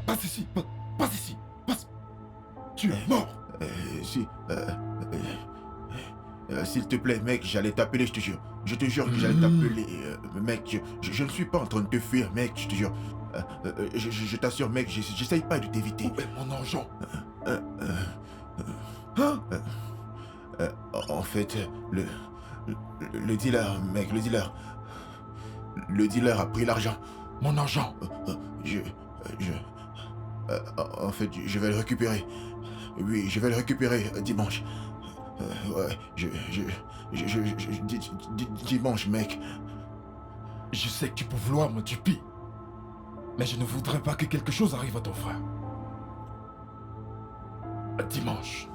Passe ici, passe ici, passe. Tu es mort. Si. S'il te plaît, mec, j'allais t'appeler, je te jure. Je te jure que j'allais t'appeler. Mec, je ne suis pas en train de te fuir, mec, je te jure. Je t'assure, mec, j'essaye pas de t'éviter. Où est mon argent? Euh, Hein? En fait, le dealer, mec, le dealer. Le dealer a pris l'argent. Mon argent. Je. Je. En fait, je vais le récupérer. Oui, je vais le récupérer dimanche. Ouais, dimanche, mec. Je sais que tu peux vouloir me tuer. Mais je ne voudrais pas que quelque chose arrive à ton frère. Dimanche.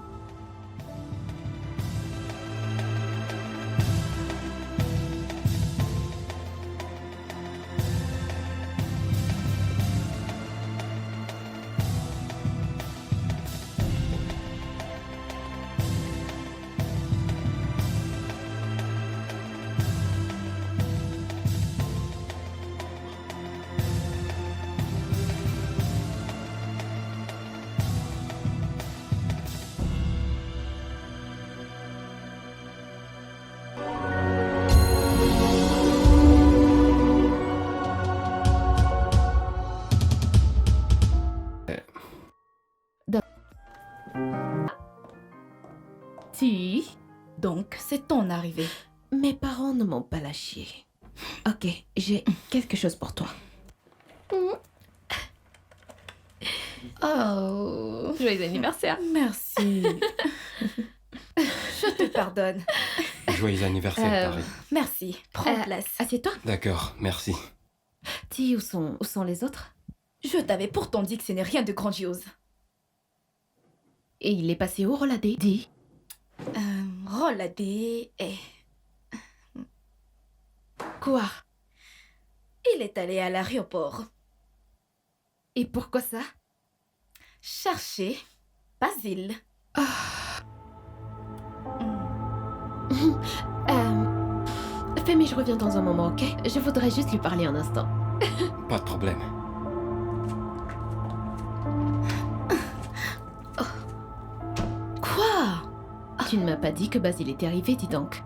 Si, donc c'est ton arrivée. Mes parents ne m'ont pas lâché. Ok, j'ai quelque chose pour toi. Oh, Joyeux anniversaire. merci. Je te pardonne. Joyeux anniversaire, Tari. Merci, prends place. Assieds-toi. D'accord, merci. Dis, où sont les autres? Je t'avais pourtant dit que ce n'est rien de grandiose. Et il est passé où, Roladé? Dis. Roladé est... Quoi? Il est allé à l'aéroport. Et pourquoi ça? Chercher Basile. Femi, je reviens dans un moment, ok? Je voudrais juste lui parler un instant. Pas de problème. Quoi? Tu ne m'as pas dit que Basile était arrivé, dis donc.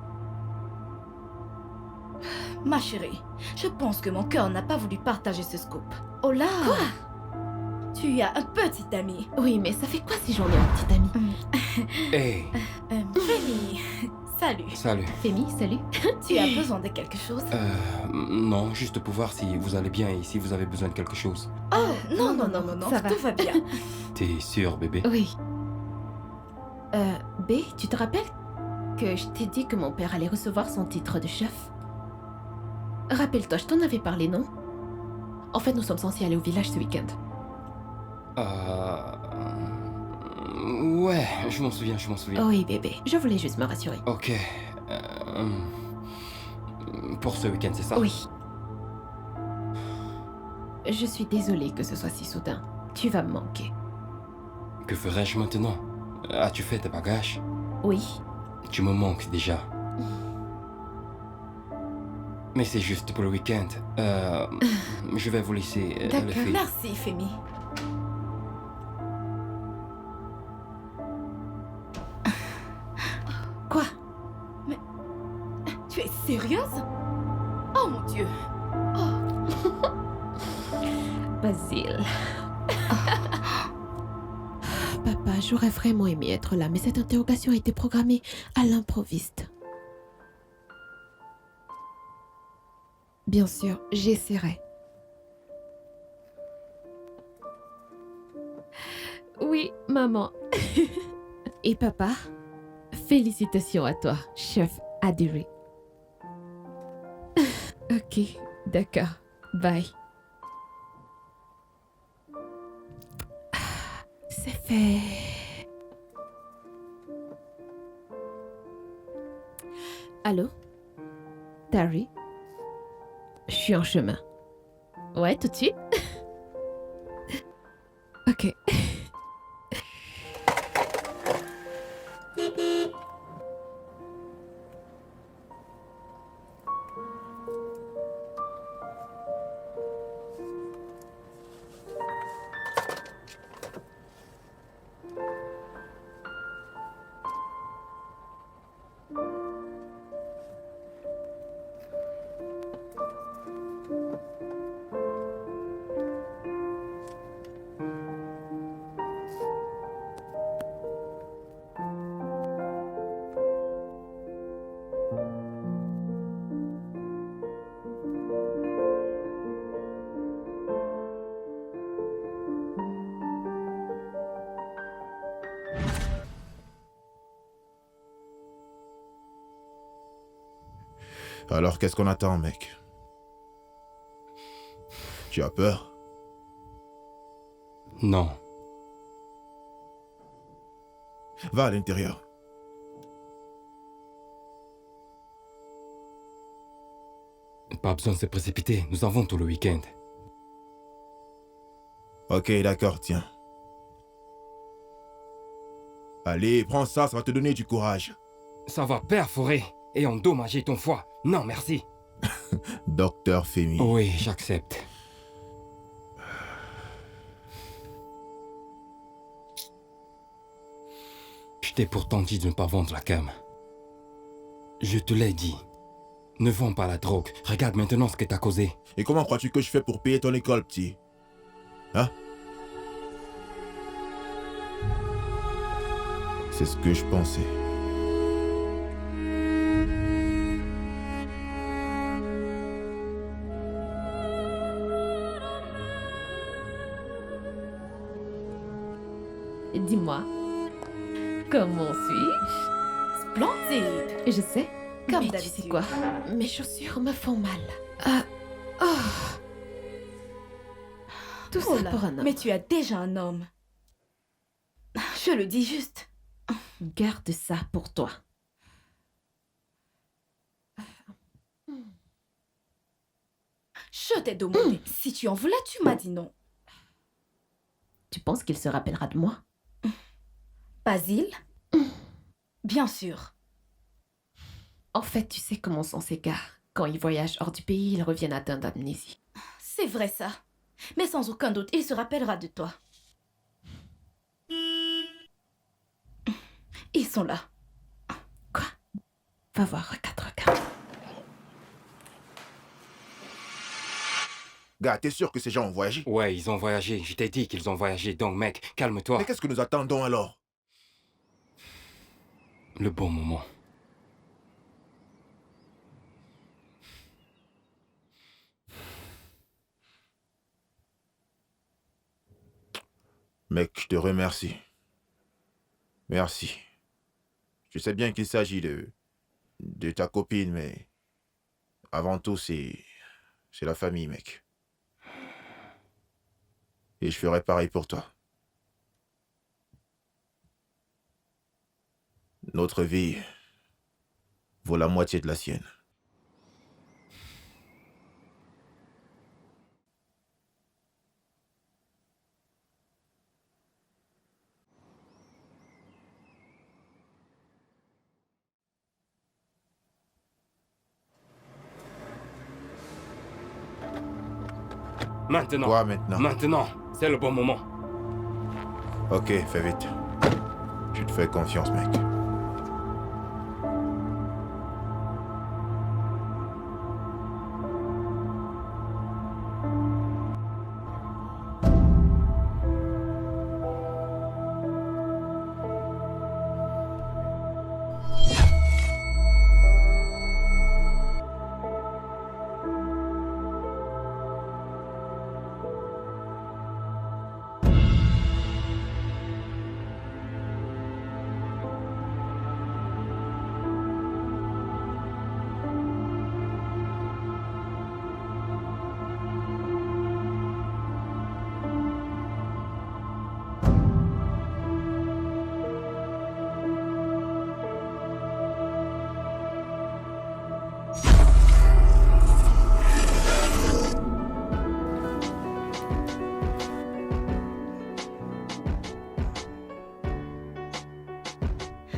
Ma chérie, je pense que mon cœur n'a pas voulu partager ce scoop. Oh là! Quoi? Tu as un petit ami. Oui, mais ça fait quoi si j'en ai un petit ami? Hey, Femi, salut. salut. Femi, salut. Tu as besoin de quelque chose? Non, juste pour voir si vous allez bien et si vous avez besoin de quelque chose. Oh, non, ça va. tout va bien. T'es sûr, bébé? Oui. B, tu te rappelles que je t'ai dit que mon père allait recevoir son titre de chef? Rappelle-toi, je t'en avais parlé, non? En fait, nous sommes censés aller au village ce week-end. Ouais, je m'en souviens. Oui, bébé, je voulais juste me rassurer. Ok. Pour ce week-end, c'est ça? Oui. Je suis désolée que ce soit si soudain. Tu vas me manquer. Que ferais-je maintenant? As-tu fait tes bagages? Oui. Tu me manques déjà. Mais c'est juste pour le week-end. Je vais vous laisser, les D'accord. filles. Merci, Femi. Quoi? Tu es sérieuse? Oh mon Dieu. Basile. Papa, j'aurais vraiment aimé être là, mais cette interrogation a été programmée à l'improviste. Bien sûr, j'essaierai. Oui, maman. Et papa, félicitations à toi, chef Adiri. Ok, d'accord. Bye. C'est fait. Allô? Tari? Je suis en chemin. Ouais, tout de suite? Ok. Alors qu'est-ce qu'on attend, mec? Tu as peur? Non. Va à l'intérieur. Pas besoin de se précipiter, nous avons tout le week-end. Ok, d'accord, tiens. Allez, prends ça, ça va te donner du courage. Ça va perforer et endommager ton foie. Non, merci. Docteur Femi. Oui, j'accepte. Je t'ai pourtant dit de ne pas vendre la cam. Je te l'ai dit. Ne vends pas la drogue. Regarde maintenant ce que t'as causé. Et comment crois-tu que je fais pour payer ton école, petit? Hein? C'est ce que je pensais. Dis-moi, comment suis-je? Splendide. Je sais. Comme Mais tu d'habitude. sais quoi? Mes chaussures me font mal. Tout Oh ça là, pour un homme. mais tu as déjà un homme. Je le dis juste. Garde ça pour toi. Je t'ai demandé si tu en voulais, tu m'as dit non. Tu penses qu'il se rappellera de moi? Basile? Bien sûr. En fait, tu sais comment sont ces gars. Quand ils voyagent hors du pays, ils reviennent atteints d'amnésie. C'est vrai ça. Mais sans aucun doute, il se rappellera de toi. Ils sont là. Quoi? Va voir, regarde. Gars, t'es sûr que ces gens ont voyagé? Ouais, ils ont voyagé. Je t'ai dit qu'ils ont voyagé. Donc, mec, calme-toi. Mais qu'est-ce que nous attendons alors? Le bon moment. Mec, je te remercie. Merci. Je sais bien qu'il s'agit de ta copine, mais avant tout, c'est la famille, mec. Et je ferai pareil pour toi. Notre vie vaut la moitié de la sienne. Maintenant. Quoi maintenant? Maintenant. C'est le bon moment. Ok, fais vite. Je te fais confiance, mec.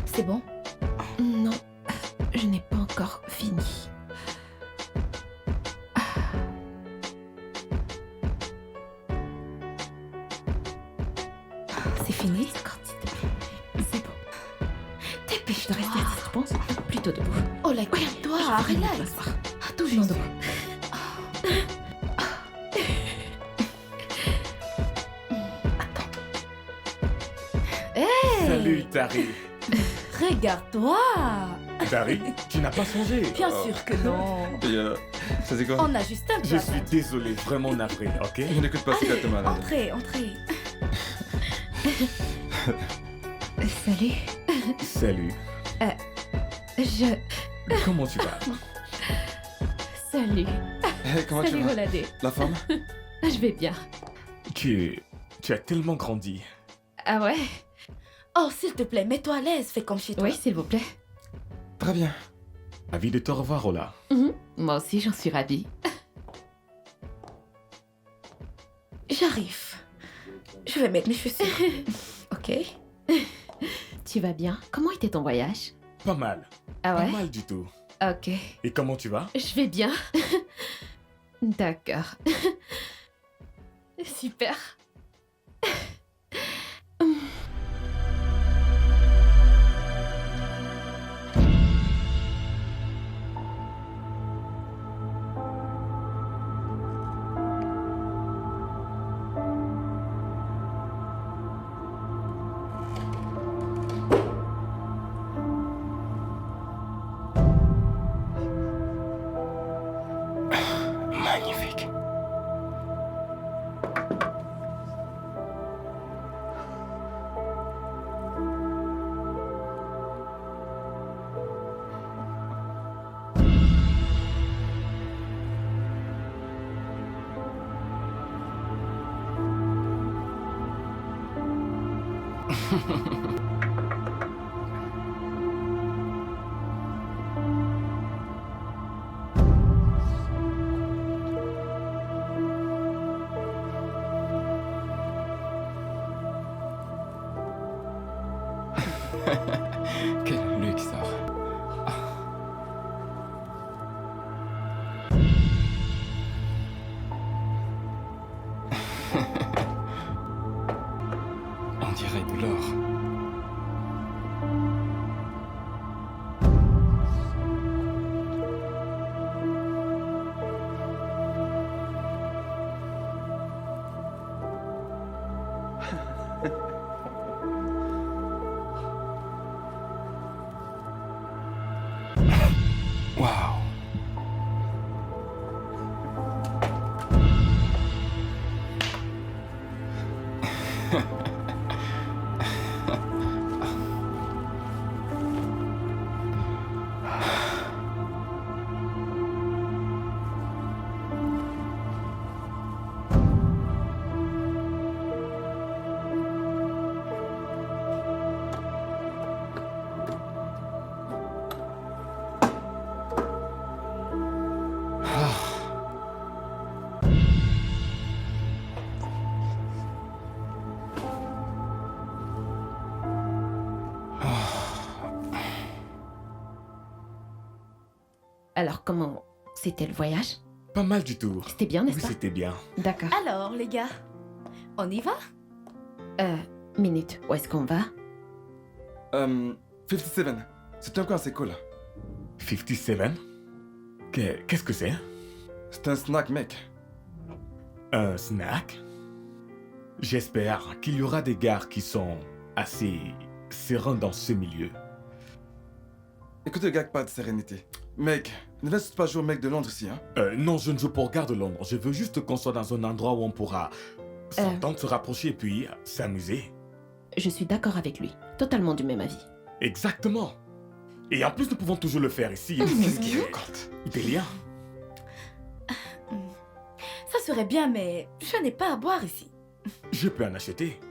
C'est bon? Non, je n'ai pas encore fini. C'est fini? Quand s'il te plaît. C'est bon. Je Dépêche-toi. dois rester assise, tu penses? Plutôt debout. Oh là, calme-toi, Relax. relax. M'asseoir. Tout Non, juste. debout. Hey, Salut, Tari. regarde-toi. Tari, tu n'as pas changé. Bien sûr que non. Ça c'est quoi? On a juste un peu Je à suis attendre. désolé, vraiment navré, ok? Je n'écoute pas ce gars de malade. Entrez, entrez. Salut. Salut. Je... Comment tu vas? Salut. Comment tu Salut, vas? Holadé. La femme? Je vais bien. Tu as tellement grandi. Ah ouais? Oh, s'il te plaît, mets-toi à l'aise, fais comme chez toi. Oui, s'il vous plaît. Très bien. Ravi de te revoir, Ola. Moi aussi, j'en suis ravie. J'arrive. Je vais mettre mes chaussures. Ok. Tu vas bien? Comment était ton voyage? Pas mal. Ah Pas ouais? mal du tout. Ok. Et comment tu vas? Je vais bien. D'accord. Super. Magnifique. Quel luxe ça. On dirait de l'or. Waouh. Alors, comment c'était le voyage? Pas mal du tout. C'était bien, Oui, n'est-ce pas? c'était bien. D'accord. Alors, les gars, on y va? Minute, où est-ce qu'on va? 57. C'est un coin assez cool. 57? Qu'est-ce que c'est? C'est un snack, mec. Un snack? J'espère qu'il y aura des gars qui sont assez sereins dans ce milieu. Écoutez, gars, pas de sérénité. Mec, ne laisse pas jouer au mec de Londres ici, hein. Non, je ne joue pour Gare de Londres. Je veux juste qu'on soit dans un endroit où on pourra s'entendre, se rapprocher et puis s'amuser. Je suis d'accord avec lui. Totalement du même avis. Exactement. Et en plus, nous pouvons toujours le faire ici. Qu'est-ce qu'il raconte? Des liens. Ça serait bien, mais je n'ai pas à boire ici. Je peux en acheter.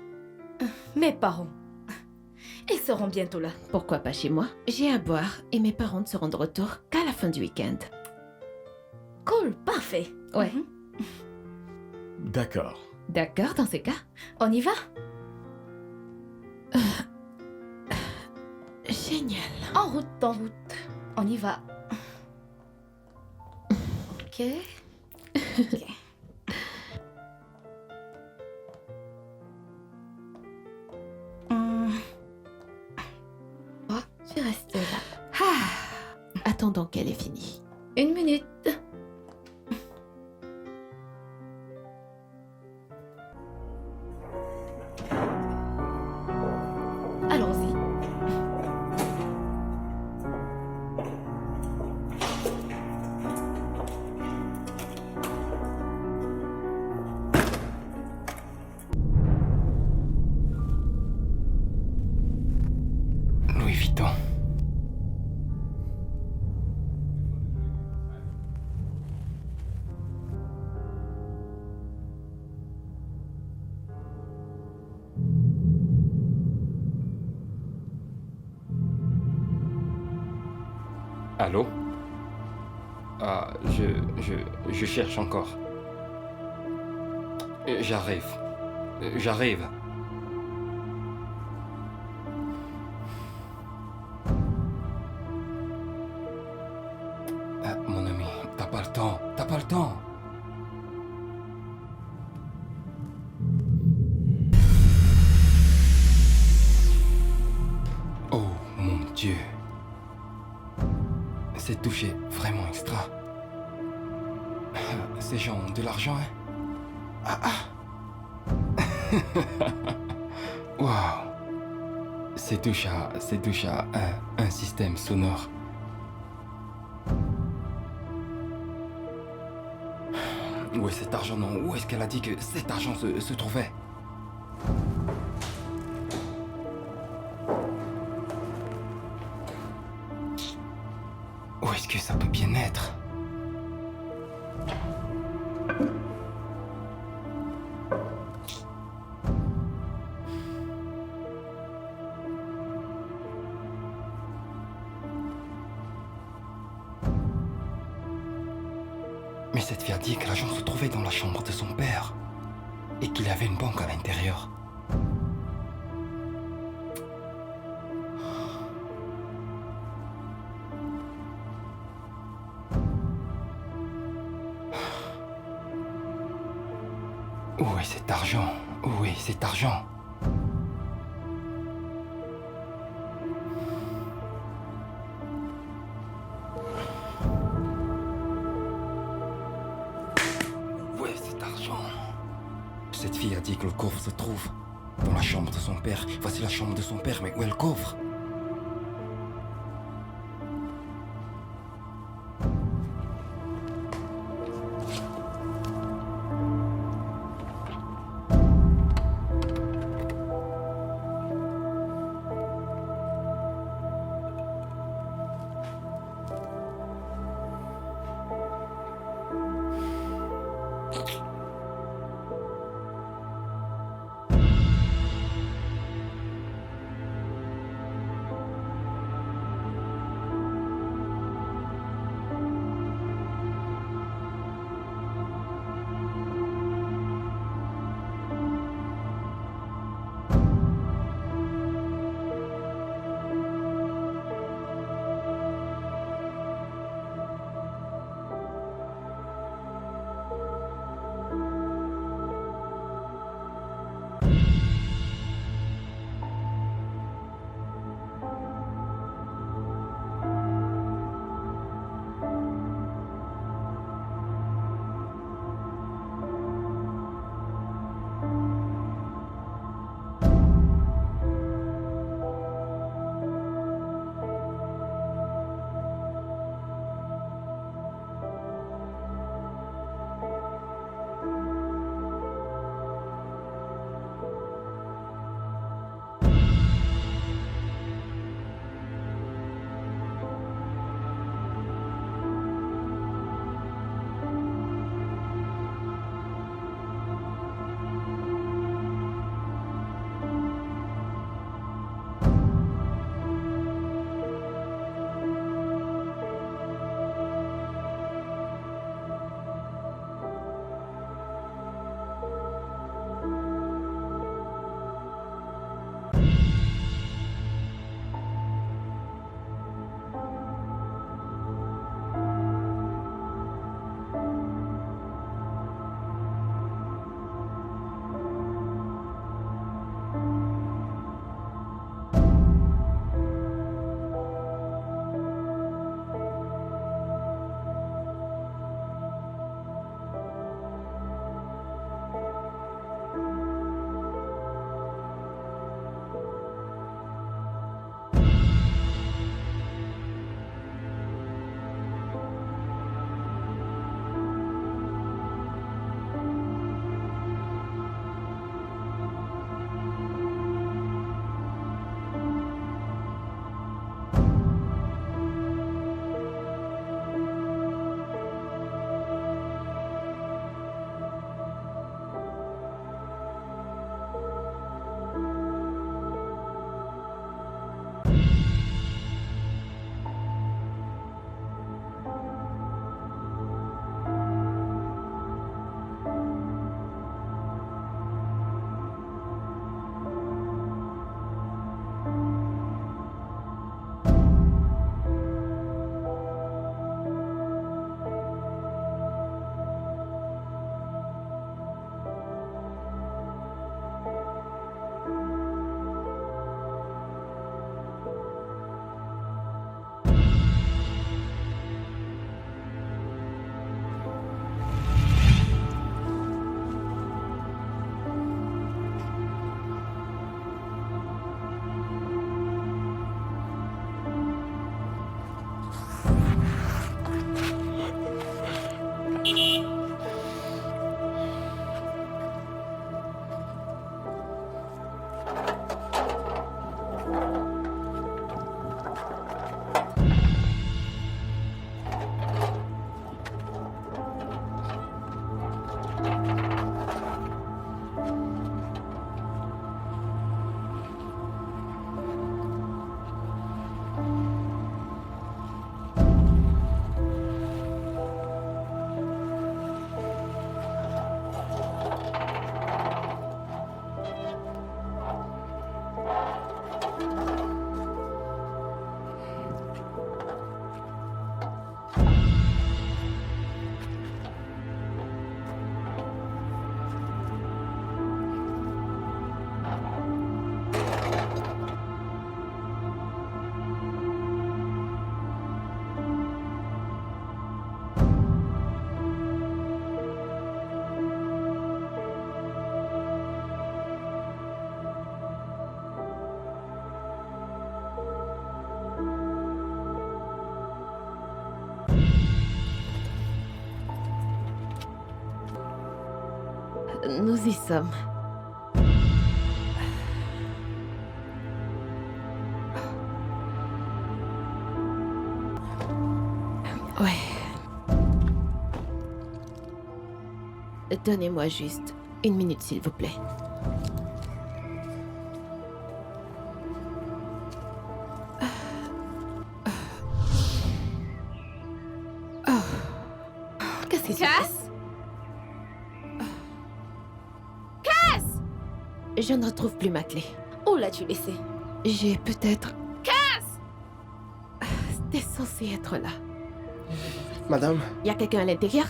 Mes parents. Ils seront bientôt là. Pourquoi pas chez moi? J'ai à boire et mes parents ne seront de retour qu'à la fin du week-end. Cool, parfait. Ouais. D'accord. D'accord, dans ces cas? On y va? Génial. En route, en route. On y va. Ok. Ok. Oh, je reste là. Attendons qu'elle ait fini. Une minute. Allons-y. Louis Vuitton. Allô? Ah, je cherche encore. J'arrive. J'arrive. Ah, mon ami, t'as pas le temps. T'as pas le temps. Oh mon Dieu. Cette touche est vraiment extra. Ces gens ont de l'argent, hein? Ah ah. Waouh. C'est touche à un système sonore. Où est cet argent? Non, où est-ce qu'elle a dit que cet argent se trouvait? Où est-ce que ça peut bien être? Mais cette fille a dit que l'argent se trouvait dans la chambre de son père et qu'il y avait une banque à l'intérieur. Où est cet argent? Où est cet argent? Où est cet argent? Cette fille a dit que le coffre se trouve dans la chambre de son père. Voici la chambre de son père, mais où est le coffre? Nous y sommes. Ouais. Donnez-moi juste 1 minute, s'il vous plaît. Qu'est-ce qui se passe? Je ne retrouve plus ma clé. Où l'as-tu laissée? J'ai peut-être... C'était censé être là. Madame? Y a quelqu'un à l'intérieur?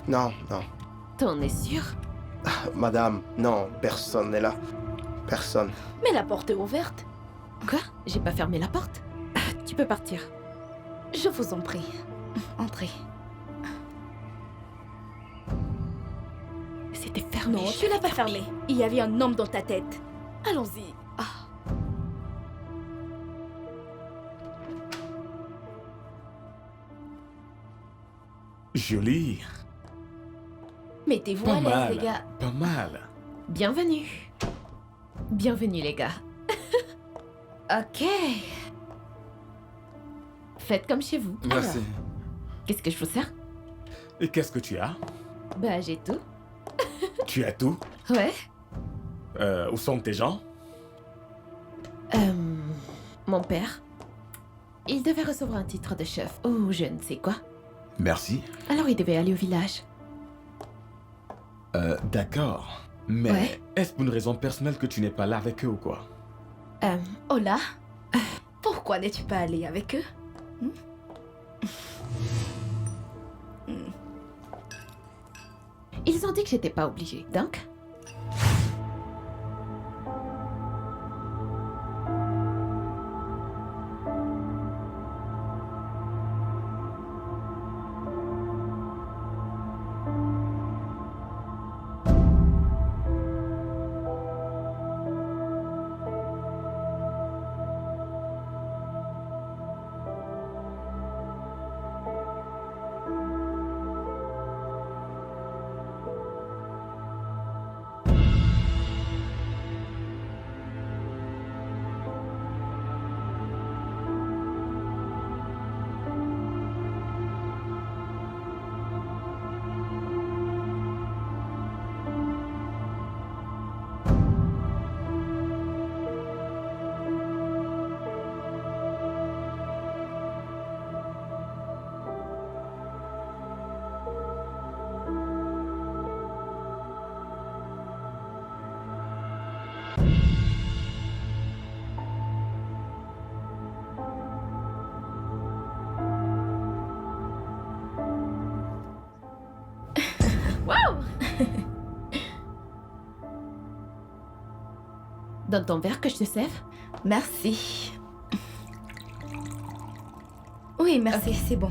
Non, non. T'en es sûr? Madame, non, personne n'est là. Personne. Mais la porte est ouverte. Quoi? J'ai pas fermé la porte? Tu peux partir. Je vous en prie. Entrez. C'était fermé. Non, tu l'as pas fermé. Il y avait un homme dans ta tête. Allons-y. Ah. Joli. Mettez-vous Pas à l'aise, mal. les gars. Pas mal. Bienvenue. Bienvenue, les gars. Ok. Faites comme chez vous. Merci. Alors, qu'est-ce que je vous sers? Et qu'est-ce que tu as? Bah, j'ai tout. Tu as tout? Ouais. Où sont tes gens? Mon père. Il devait recevoir un titre de chef ou je ne sais quoi. Merci. Alors il devait aller au village. D'accord. Mais Ouais. est-ce pour une raison personnelle que tu n'es pas là avec eux ou quoi? Oh là? Pourquoi n'es-tu pas allé avec eux? Ils ont dit que j'étais pas obligée, donc... Donne ton verre que je te serve. Merci. Oui, merci, c'est bon.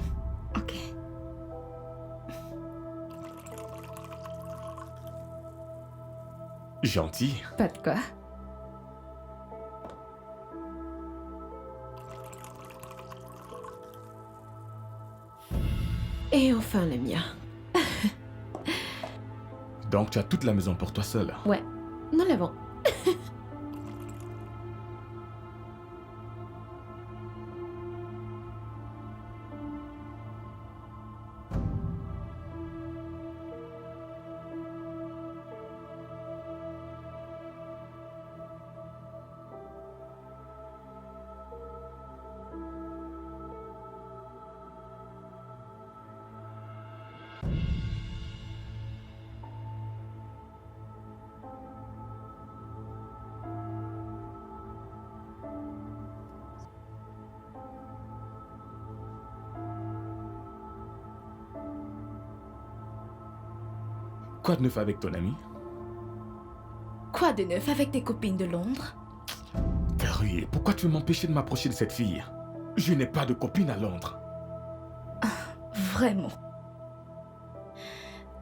Ok. Gentil. Pas de quoi. Et enfin le mien. Donc tu as toute la maison pour toi seul. Ouais, nous l'avons. Quoi de neuf avec ton ami? Quoi de neuf avec tes copines de Londres? Carrie, pourquoi tu veux m'empêcher de m'approcher de cette fille? Je n'ai pas de copine à Londres. Vraiment.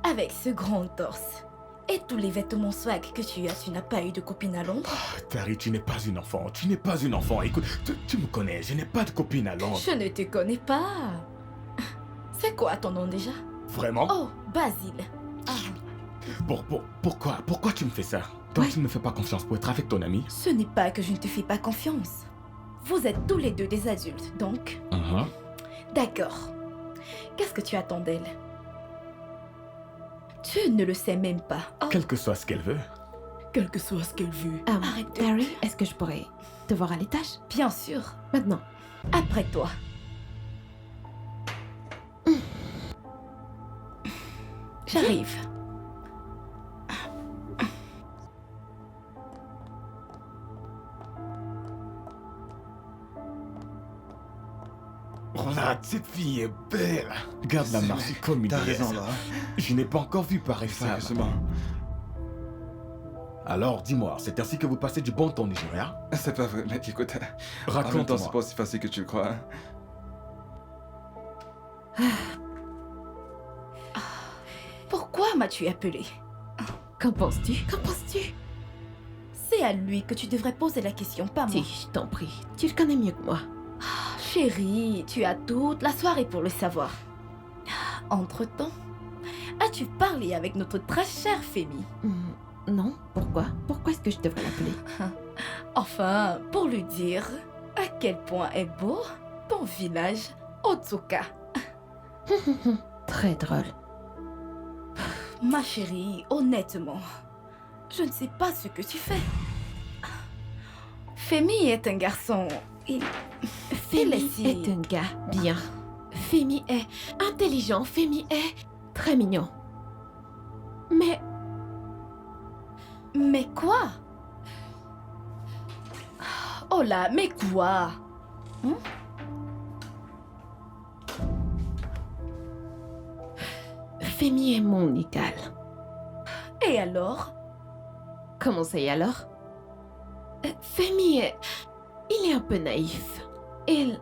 Avec ce grand torse et tous les vêtements swag que tu as, tu n'as pas eu de copine à Londres? Carrie, tu n'es pas une enfant. Tu n'es pas une enfant. Écoute, tu me connais. Je n'ai pas de copine à Londres. Je ne te connais pas. C'est quoi ton nom déjà? Vraiment? Oh, Basile. Ah. Pourquoi tu me fais ça? Toi, Ouais. tu ne me fais pas confiance pour être avec ton ami? Ce n'est pas que je ne te fais pas confiance. Vous êtes tous les deux des adultes, donc... Mhm. D'accord. Qu'est-ce que tu attends d'elle? Tu ne le sais même pas. Oh, Quel que soit ce qu'elle veut. quel que soit ce qu'elle veut. Arrête de... Barry, est-ce que je pourrais te voir à l'étage? Bien sûr. Maintenant. Après toi. J'arrive. Regarde, cette fille est belle. Regarde la C'est marche vrai. comme une T'as déesse. raison là. Je n'ai pas encore vu pareil femme. Sérieusement. Alors, dis-moi, c'est ainsi que vous passez du bon temps au Nigeria? C'est pas vrai, mec, écoute. En même temps, Raconte-moi. c'est pas aussi facile que tu le crois. Hein. Pourquoi m'as-tu appelé? Qu'en penses-tu? Qu'en penses-tu? C'est à lui que tu devrais poser la question, pas moi. Si, je t'en prie. Tu le connais mieux que moi. Chérie, tu as toute la soirée pour le savoir. Entre-temps, as-tu parlé avec notre très chère Femi? Non, pourquoi? Pourquoi est-ce que je devrais l'appeler? Enfin, pour lui dire à quel point est beau ton village Otsuka. Très drôle. Ma chérie, honnêtement, je ne sais pas ce que tu fais. Femi est un garçon. Femi est un gars bien. Femi est intelligent. Femi est très mignon. Mais quoi? Oh là, mais quoi? Femi est mon égal. Et alors? Comment ça y est alors? Femi est... Il est un peu naïf. Il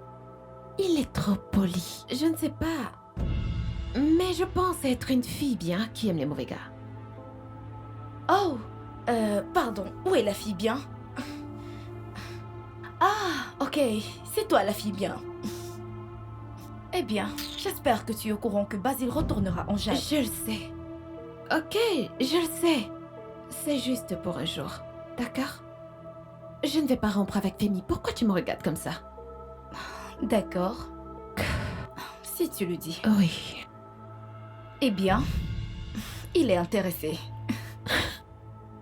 est trop poli. Je ne sais pas. Mais je pense être une fille bien qui aime les mauvais gars. Oh, pardon, où est la fille bien? Ah, ok, c'est toi la fille bien. Eh bien, j'espère que tu es au courant que Basile retournera en Jade. Je le sais. Ok, je le sais. C'est juste pour un jour. D'accord? Je ne vais pas rompre avec Femi. Pourquoi tu me regardes comme ça? D'accord. Si tu le dis. Oui. Eh bien, il est intéressé.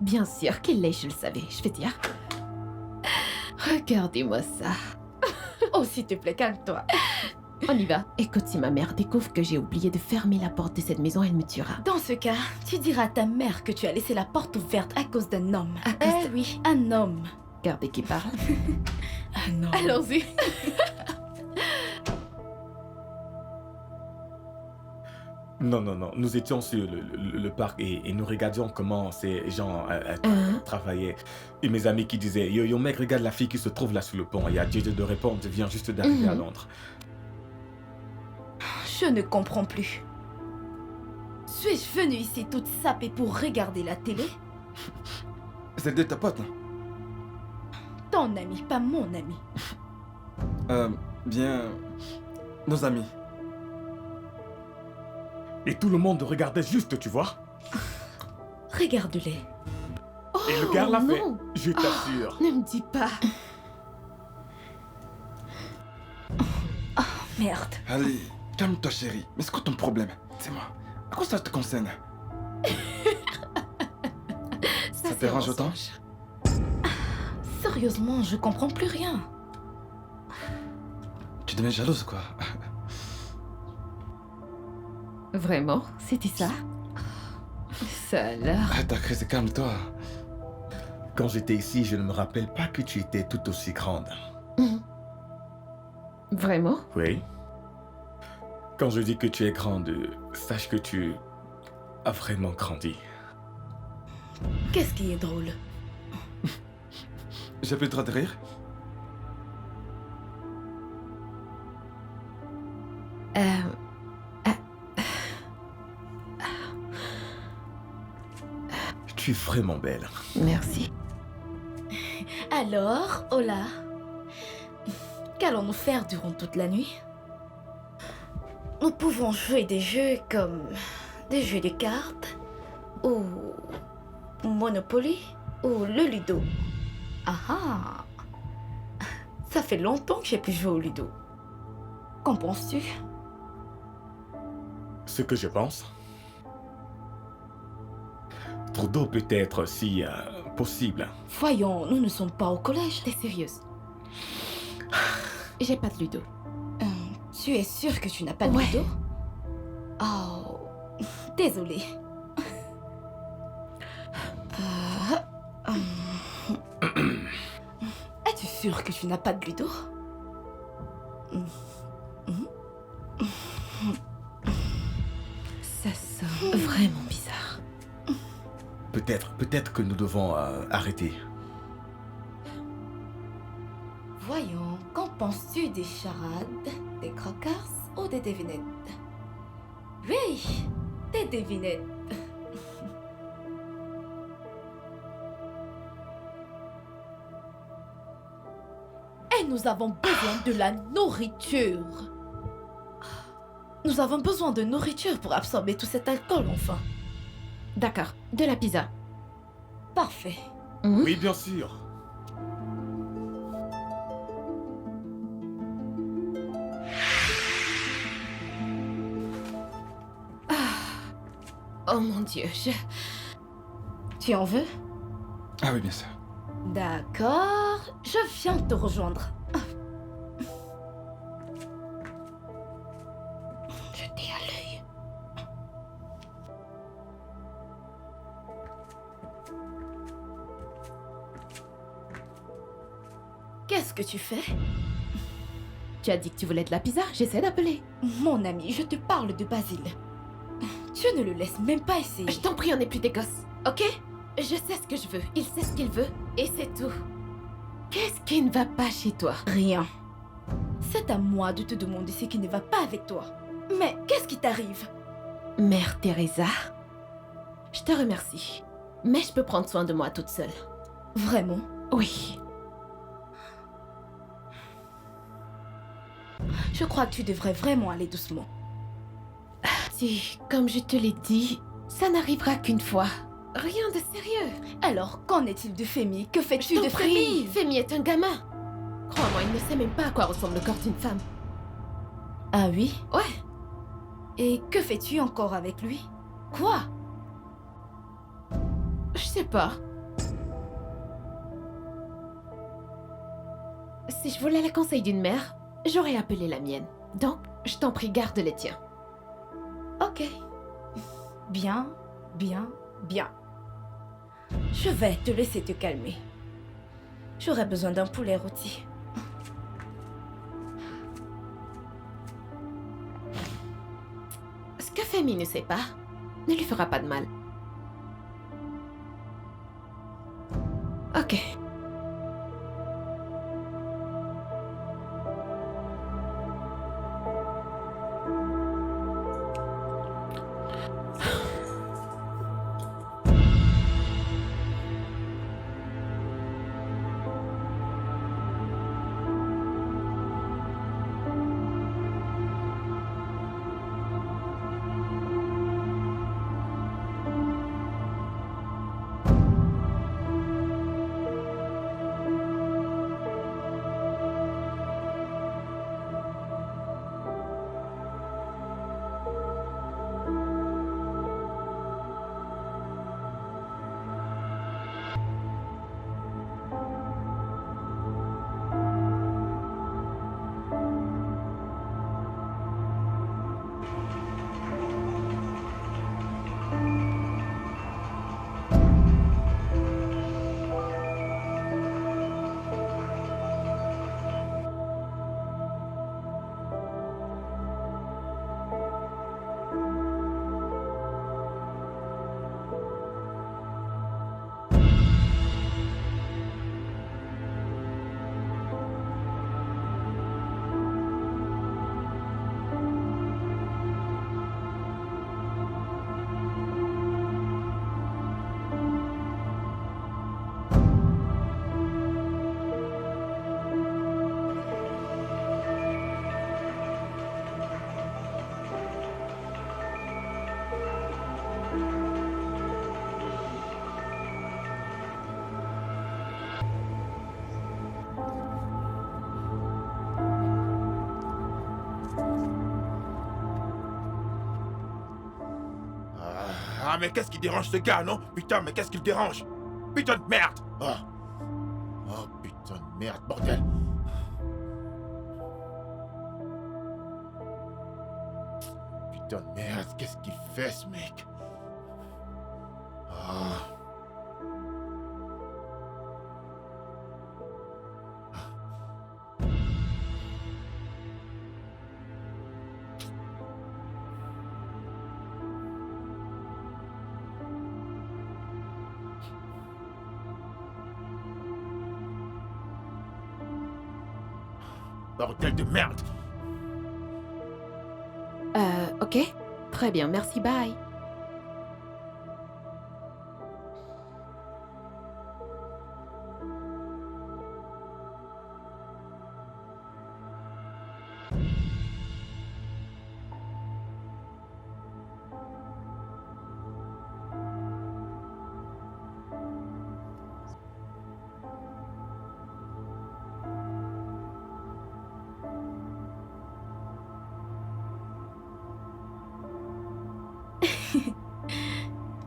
Bien sûr qu'il l'est, je le savais. Je vais dire. Regardez-moi ça. Oh, s'il te plaît, calme-toi. On y va. Écoute, si ma mère découvre que j'ai oublié de fermer la porte de cette maison, elle me tuera. Dans ce cas, tu diras à ta mère que tu as laissé la porte ouverte à cause d'un homme. À cause de... Oui, un homme. Regardez qui parle. Un homme. Allons-y. Non. Nous étions sur le parc et nous regardions comment ces gens travaillaient. Et mes amis qui disaient yo mec, regarde la fille qui se trouve là sur le pont. Il y a JJ de répondre, vient juste d'arriver à Londres. Je ne comprends plus. Suis-je venue ici toute sapée pour regarder la télé? C'est de ta pote, non? Ton ami, pas mon ami. Bien... Nos amis. Et tout le monde regardait juste, tu vois. Regarde-les. Et le gars l'a fait. non. Je t'assure. Ne me dis pas. Merde. Allez, calme-toi, chérie. Mais c'est quoi ton problème? Dis-moi. À quoi ça te concerne? Ça te dérange autant? Sérieusement, je comprends plus rien. Tu deviens jalouse, quoi. Vraiment? C'était ça? Ça alors? T'as crise, calme-toi. Quand j'étais ici, je ne me rappelle pas que tu étais tout aussi grande. Vraiment? Oui. Quand je dis que tu es grande, sache que tu as vraiment grandi. Qu'est-ce qui est drôle? J'ai plus le droit de rire? Tu es vraiment belle. Merci. Alors, Ola, qu'allons-nous faire durant toute la nuit? Nous pouvons jouer des jeux comme des jeux de cartes, ou Monopoly ou le Ludo? Ah ah! Ça fait longtemps que j'ai pu jouer au Ludo. Qu'en penses-tu? Ce que je pense. Trudeau peut être si possible. Voyons, nous ne sommes pas au collège. T'es sérieuse? J'ai pas de Ludo. Tu es sûre que tu n'as pas de Ouais. Ludo? Oh, désolée. Es-tu sûre que tu n'as pas de Ludo? Ça sent vraiment bizarre. Peut-être que nous devons arrêter. Voyons, qu'en penses-tu des charades, des croqueurs ou des devinettes? Oui, des devinettes. Et nous avons besoin de la nourriture. Nous avons besoin de nourriture pour absorber tout cet alcool, enfin. D'accord, de la pizza. Parfait. Oui, bien sûr. Oh mon Dieu, Tu en veux? Ah oui, bien sûr. D'accord, je viens te rejoindre. Jetez à l'œil. Qu'est-ce que tu fais? Tu as dit que tu voulais de la pizza, j'essaie d'appeler. Mon ami, je te parle de Basile. Tu ne le laisses même pas essayer. Je t'en prie, on n'est plus des gosses, ok? Je sais ce que je veux, il sait ce qu'il veut, et c'est tout. Qu'est-ce qui ne va pas chez toi? Rien. C'est à moi de te demander ce qui ne va pas avec toi. Mais qu'est-ce qui t'arrive? Mère Teresa, je te remercie, mais je peux prendre soin de moi toute seule. Vraiment? Oui. Je crois que tu devrais vraiment aller doucement. Si, comme je te l'ai dit, ça n'arrivera qu'une fois. Rien de sérieux. Alors, qu'en est-il de Femi? Que fais-tu Je de t'en prie, Femi? Femi est un gamin. Crois-moi, il ne sait même pas à quoi ressemble le corps d'une femme. Ah oui? Ouais, Et que fais-tu encore avec lui? Quoi? je sais pas. Si je voulais les conseils d'une mère, j'aurais appelé la mienne. Donc, je t'en prie, garde les tiens. Ok. Bien, bien, bien. Je vais te laisser te calmer. J'aurais besoin d'un poulet rôti. Ce que Femi ne sait pas ne lui fera pas de mal. Ok. Ah, mais qu'est-ce qui dérange ce gars, non? Putain, mais qu'est-ce qui le dérange? Putain de merde! Oh, putain de merde, bordel! Putain de merde, qu'est-ce qu'il fait, ce mec? Ah. Bordel de merde! Ok. Très bien, merci, bye.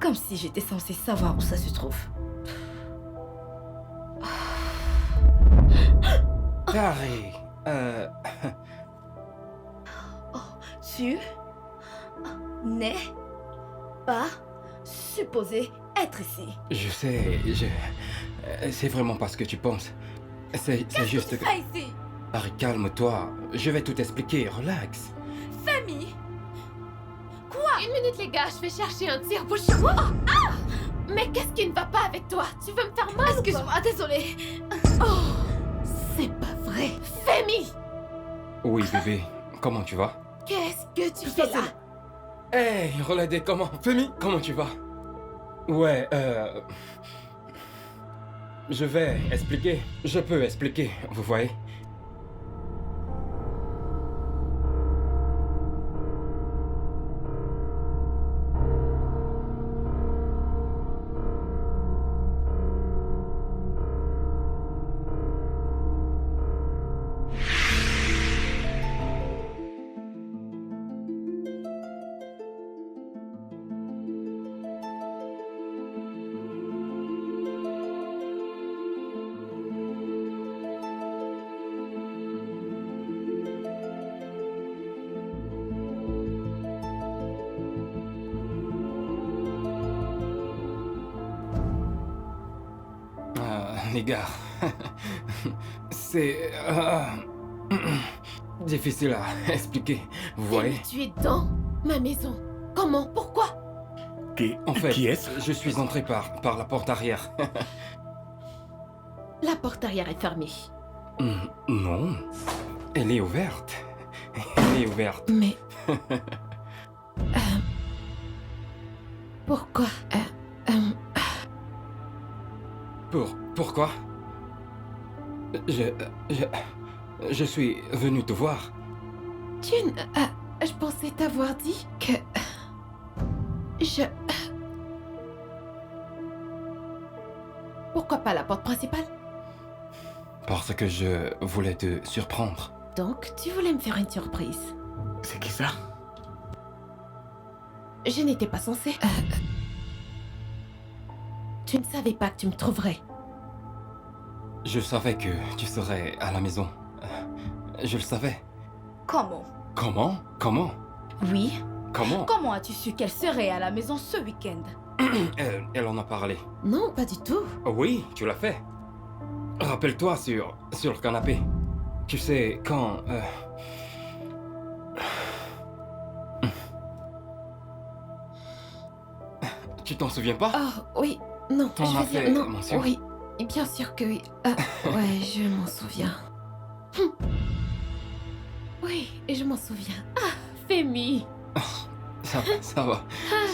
Comme si j'étais censée savoir où ça se trouve. Tari, Tu n'es pas supposé être ici. je sais, c'est vraiment pas ce que tu penses. C'est juste Qu'est-ce que tu fais ici? Tari, calme-toi. Je vais tout expliquer, relax. Femi! Une minute, les gars, je vais chercher un tire-bouche. Ah! Mais qu'est-ce qui ne va pas avec toi? Tu veux me faire mal? ou quoi? Excuse-moi, désolée. Oh, c'est pas vrai. Femi! Oui, bébé, comment tu vas? Qu'est-ce que tu fais là? Hey, Reladé, comment? Femi! Comment tu vas? Ouais, je vais expliquer. Je peux expliquer, vous voyez? Les gars, c'est difficile à expliquer, vous voyez? Femi, tu es dans ma maison. Comment? Pourquoi? En fait, Qui est-ce? je suis entré par la porte arrière. La porte arrière est fermée. Non, elle est ouverte. Elle est ouverte. Mais... Pourquoi? Pourquoi? Je suis venu te voir. Je pensais t'avoir dit que... Pourquoi pas la porte principale? Parce que je voulais te surprendre. Donc, tu voulais me faire une surprise. C'est qui ça? Je n'étais pas censée. Tu ne savais pas que tu me trouverais. Je savais que tu serais à la maison. Je le savais. Comment? Comment? Oui. Comment? Comment as-tu su qu'elle serait à la maison ce week-end? Elle en a parlé. Non, pas du tout. Oui, tu l'as fait. Rappelle-toi sur le canapé. Tu sais, quand... Tu t'en souviens pas? Oh, oui. Non, T'en je as veux dire... fait Non, mention. oui. Bien sûr que oui. Ouais, je m'en souviens. Oui, je m'en souviens. Ah, Femi. Ça va.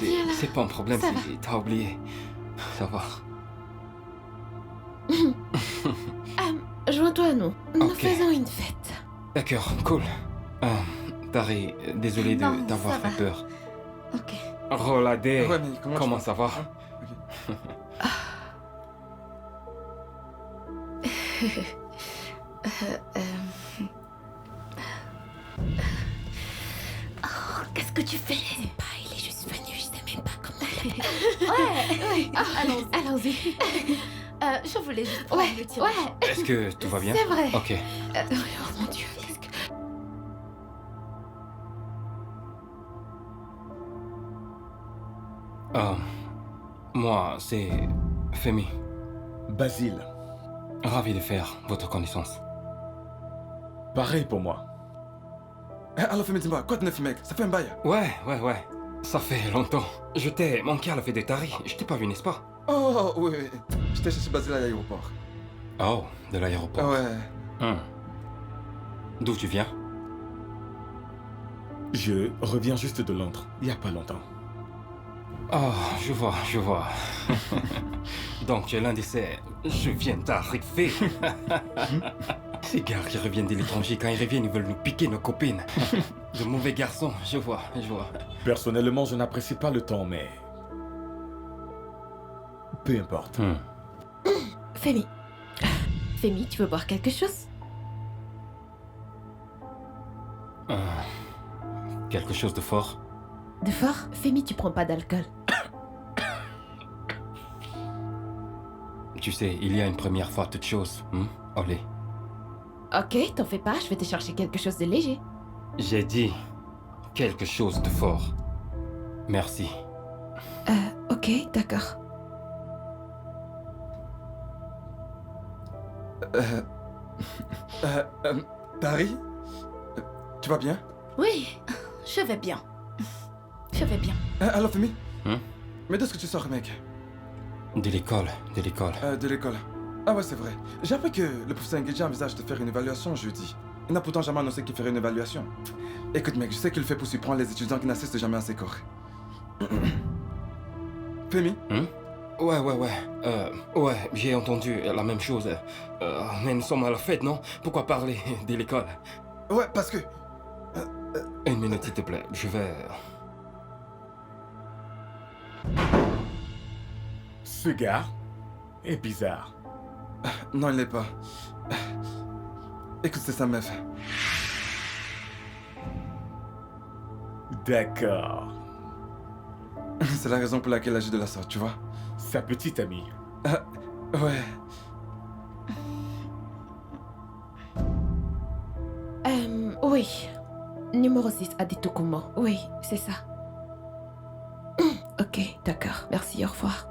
viens là. C'est pas un problème Ça si t'as oublié. Ça va. Joins-toi à nous. Nous Ok. faisons une fête. D'accord, cool. Tari, désolé Non, de t'avoir ça fait va. peur. Ok. Reladé, Ouais, mais comment tu ça va? Oh, qu'est-ce que tu fais? Bah, il est juste venu, je sais même pas comment. Ouais. Allons-y. Allons-y. Je voulais juste prendre le tir. Ouais. Est-ce que tout va bien? C'est vrai. Ok. Oh mon Dieu, qu'est-ce que... Moi, c'est Femi. Basile, Ravi de faire votre connaissance. pareil pour moi. Alors, Femi, dis-moi, quoi de neuf, mec? Ça fait un bail. Ouais. Ça fait longtemps. Je t'ai manqué à la fête de Tari. Je t'ai pas vu, n'est-ce pas? Oh, oui. J'étais chez Basile à l'aéroport. Oh, de l'aéroport. Ouais. D'où tu viens? Je reviens juste de Londres, il n'y a pas longtemps. Oh, je vois. Donc tu es l'un de ces... Je viens d'arriver. Ces gars qui reviennent de l'étranger, quand ils reviennent, ils veulent nous piquer nos copines. De mauvais garçons, je vois. Personnellement, je n'apprécie pas le temps, mais... Peu importe. Femi. Femi, tu veux boire quelque chose? Quelque chose de fort? De fort? Femi, tu prends pas d'alcool. Tu sais, il y a une première fois toute chose. Olé. Ok, t'en fais pas, je vais te chercher quelque chose de léger. J'ai dit quelque chose de fort. Merci. Ok, d'accord. Tari? Tu vas bien? Oui, je vais bien. Je vais bien. Alors, Femi? Hein? Mais d'où est-ce que tu sors, mec? De l'école. De l'école. Ah ouais, c'est vrai. J'ai appris que le professeur Nguedia envisage de faire une évaluation jeudi. Il n'a pourtant jamais annoncé qu'il ferait une évaluation. Écoute, mec, je sais qu'il le fait pour surprendre les étudiants qui n'assistent jamais à ses cours. Femi? Ouais. Ouais, j'ai entendu la même chose. Mais nous sommes à la fête, non? Pourquoi parler de l'école? Ouais, parce que... Une minute, s'il te plaît. Je vais... Ce gars est bizarre. Non, il n'est pas. Écoute, c'est sa meuf. D'accord. C'est la raison pour laquelle elle agit de la sorte, tu vois? Sa petite amie. Ouais. Oui. Numéro 6 à Ditokumo. Oui, c'est ça. Ok, d'accord. Merci, au revoir.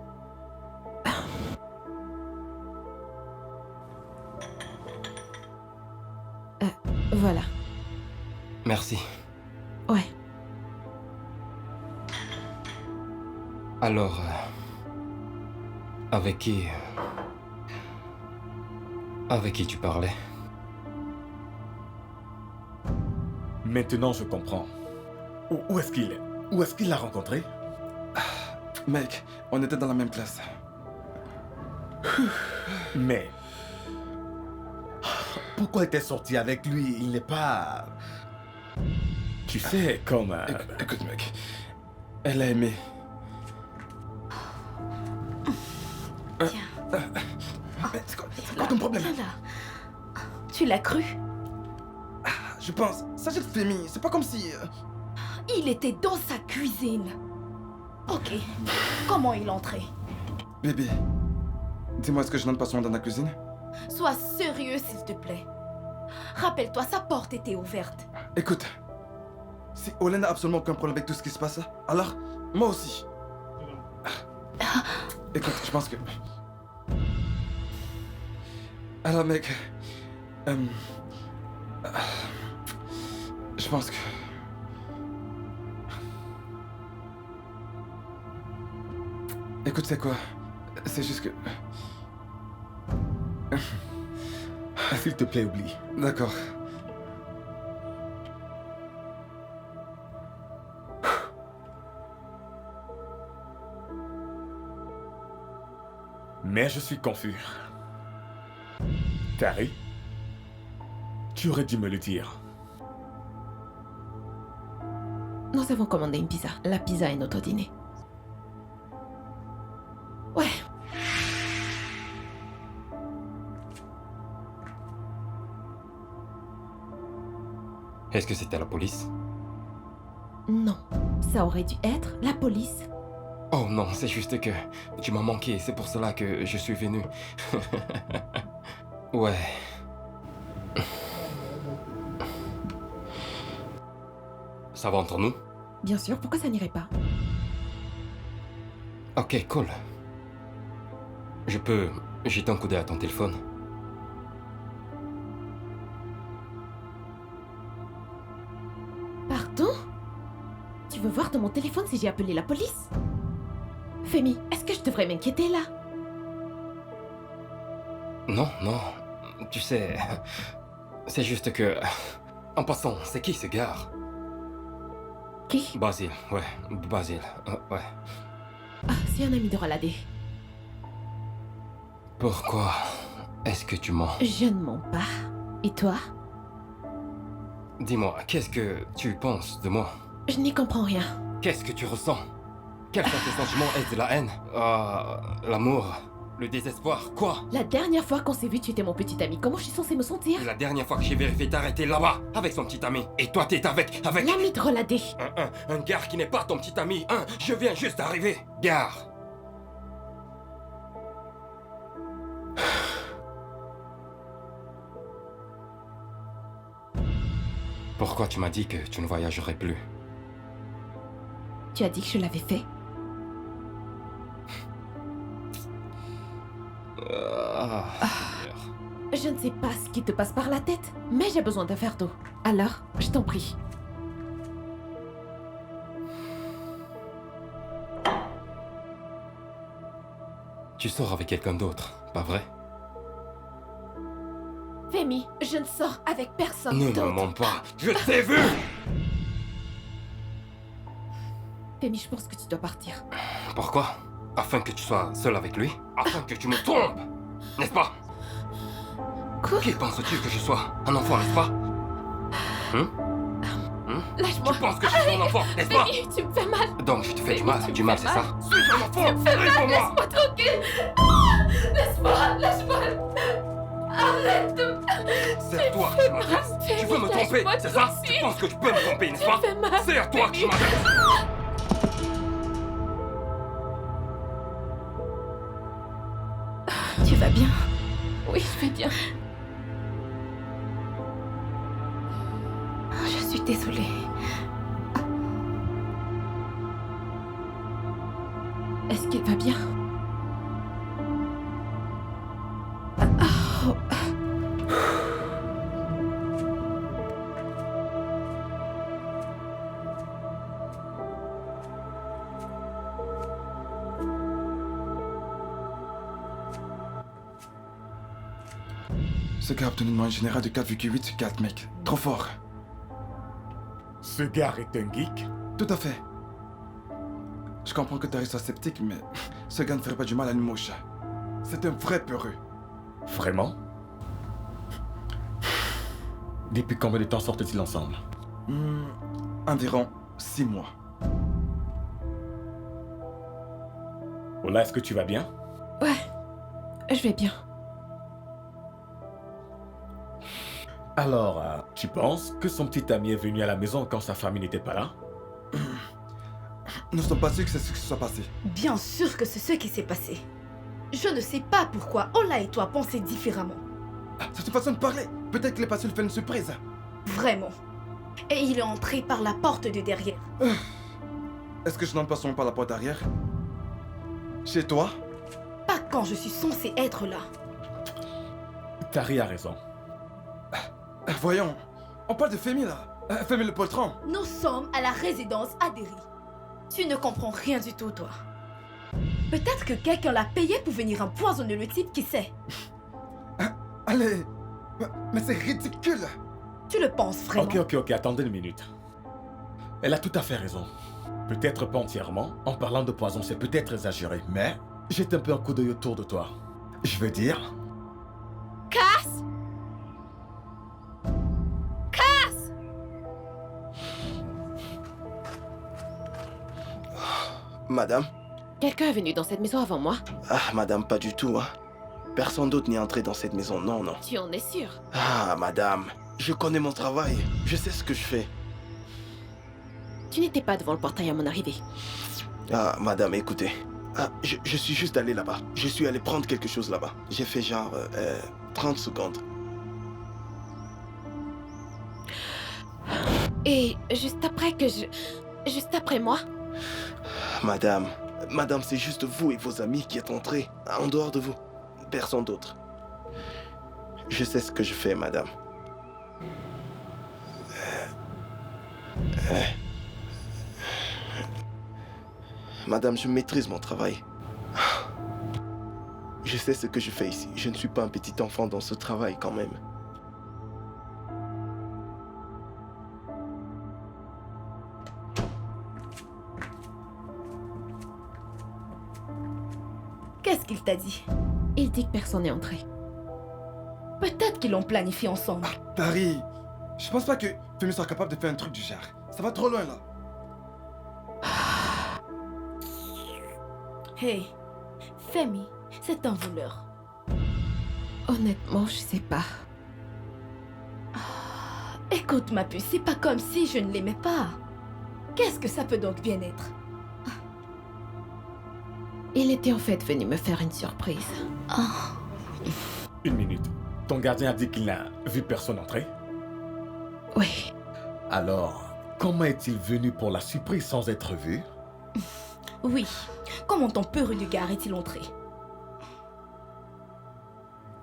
Voilà. Merci. Ouais. Alors... Avec qui tu parlais? Maintenant, je comprends. Où est-ce qu'il est? Où est-ce qu'il l'a rencontré? Mec, on était dans la même classe. Mais... Pourquoi était sorti avec lui? Il n'est pas... Tu sais, comme... Écoute, mec. Elle a aimé. Tiens. C'est quoi ton problème? Viens là. Tu l'as cru? Je pense. S'agit de Femi. C'est pas comme si... Il était dans sa cuisine. Ok. Comment il entrait? Bébé. Dis-moi, est-ce que je n'entre pas souvent dans la cuisine? Sois sérieux, s'il te plaît. Rappelle-toi, sa porte était ouverte. Écoute. Si Olen n'a absolument aucun problème avec tout ce qui se passe, alors, moi aussi. Écoute, je pense que... Alors, mec... Je pense que... Écoute, c'est quoi? C'est juste que... S'il te plaît, oublie. D'accord. Mais je suis confus. Tari, tu aurais dû me le dire. Nous avons commandé une pizza. La pizza est notre dîner. Ouais. Est-ce que c'était la police? Non. Ça aurait dû être la police. Oh non, c'est juste que tu m'as manqué, c'est pour cela que je suis venu. Ouais. Ça va entre nous? Bien sûr, pourquoi ça n'irait pas? Ok, cool. Je peux jeter un coup d'œil à ton téléphone? Pardon? Tu veux voir dans mon téléphone si j'ai appelé la police? Femi, est-ce que je devrais m'inquiéter là? Non, non. Tu sais, c'est juste que... En passant, c'est qui ce gars? Qui? Basile, ouais, Basile, ouais. Ah, c'est un ami de Roladé. Pourquoi est-ce que tu mens? Je ne mens pas. Et toi? Dis-moi, qu'est-ce que tu penses de moi? Je n'y comprends rien. Qu'est-ce que tu ressens? Quels sont tes sentiments? Est-ce de la haine? L'amour? Le désespoir? Quoi? La dernière fois qu'on s'est vu, tu étais mon petit ami. Comment je suis censée me sentir? La dernière fois que j'ai vérifié, t'arrêter là-bas, avec son petit ami. Et toi, t'es avec... L'ami de Roladé. Un gars qui n'est pas ton petit ami. Je viens juste d'arriver. Gare. Pourquoi tu m'as dit que tu ne voyagerais plus? Tu as dit que je l'avais fait. Je ne sais pas ce qui te passe par la tête, mais j'ai besoin d'un verre d'eau. Alors, je t'en prie. Tu sors avec quelqu'un d'autre, pas vrai? Femi, je ne sors avec personne Ne d'autre. me mens pas, je t'ai vu! Femi, je pense que tu dois partir. Pourquoi? Afin que tu sois seul avec lui? Afin que tu me trompes? N'est-ce pas? Quoi? Qui penses-tu que je sois? Un enfant, n'est-ce pas? Lâche-moi. Tu penses que je suis un enfant, n'est-ce pas? Femi, tu me fais mal. Donc je te fais Femi, du mal, tu me du mal, fais c'est mal. ça? Suis un enfant! Tu me fais mal, Réponds-moi! laisse-moi tranquille. Laisse-moi, lâche-moi. Arrête de... C'est à toi que je m'adresse. Tu veux me tromper, lâche-moi c'est ça? tout de Tu suite. penses que tu peux me tromper, n'est-ce Tu pas? me fais mal. C'est à toi que je Femi. m'adresse. Tu vas bien? Oui, je vais bien. Je suis désolée. Est-ce qu'il va bien? Oh. Ce gars a obtenu une moyenne générale de 4,8 sur 4, mec. Trop fort. Ce gars est un geek? Tout à fait. Je comprends que tu restes sceptique, mais ce gars ne ferait pas du mal à une mouche. C'est un vrai peureux. Vraiment? Depuis combien de temps sortent-ils ensemble? Environ 6 mois. Ola, est-ce que tu vas bien? Ouais, je vais bien. Alors, tu penses que son petit ami est venu à la maison quand sa famille n'était pas là? Nous ne sommes pas sûrs que c'est ce qui se soit passé. Bien sûr que c'est ce qui s'est passé. Je ne sais pas pourquoi Ola et toi pensez différemment. C'est une façon de parler. Peut-être qu'il est passé lui faire une surprise. Vraiment. Et il est entré par la porte de derrière. Est-ce que je n'entre pas souvent par la porte arrière? Chez toi? Pas quand je suis censée être là. Tari a raison. Voyons, on parle de Femi là. Femi le poltron. Nous sommes à la résidence Adéry. Tu ne comprends rien du tout, toi. Peut-être que quelqu'un l'a payé pour venir empoisonner le type, qui sait? Allez. Mais c'est ridicule. Tu le penses vraiment? Ok, attendez une minute. Elle a tout à fait raison. Peut-être pas entièrement. En parlant de poison, c'est peut-être exagéré, mais jette un peu un coup d'œil autour de toi. Je veux dire... Casse! Madame? Quelqu'un est venu dans cette maison avant moi? Ah, madame, pas du tout, hein. Personne d'autre n'est entré dans cette maison, non, non. Tu en es sûr? Ah, madame, je connais mon travail. Je sais ce que je fais. Tu n'étais pas devant le portail à mon arrivée. Ah, madame, écoutez. Ah, je suis juste allé là-bas. Je suis allé prendre quelque chose là-bas. J'ai fait genre 30 secondes. Et juste après que je... Juste après moi? Madame, c'est juste vous et vos amis qui êtes entrés. En dehors de vous. Personne d'autre. Je sais ce que je fais, madame. Madame, je maîtrise mon travail. Je sais ce que je fais ici. Je ne suis pas un petit enfant dans ce travail quand même. Qu'est-ce qu'il t'a dit? Il dit que personne n'est entré. Peut-être qu'ils l'ont planifié ensemble. Paris, je pense pas que Femi soit capable de faire un truc du genre. Ça va trop loin là. Hey, Femi, c'est un voleur. Honnêtement, je sais pas. Écoute ma puce, c'est pas comme si je ne l'aimais pas. Qu'est-ce que ça peut donc bien être? Il était en fait venu me faire une surprise. Une minute. Ton gardien a dit qu'il n'a vu personne entrer? Oui. Alors, comment est-il venu pour la surprise sans être vu? Oui. Comment ton peu de gare est-il entré?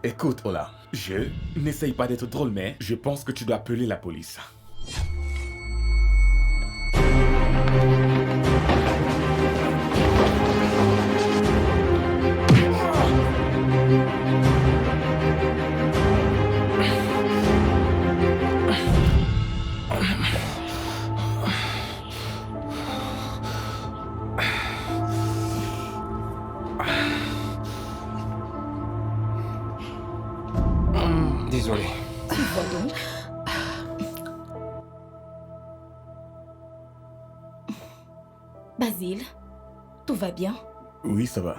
Écoute, Ola, je n'essaye pas d'être drôle, mais je pense que tu dois appeler la police. Désolé. Tu vois donc? Basile, tout va bien? Oui, ça va.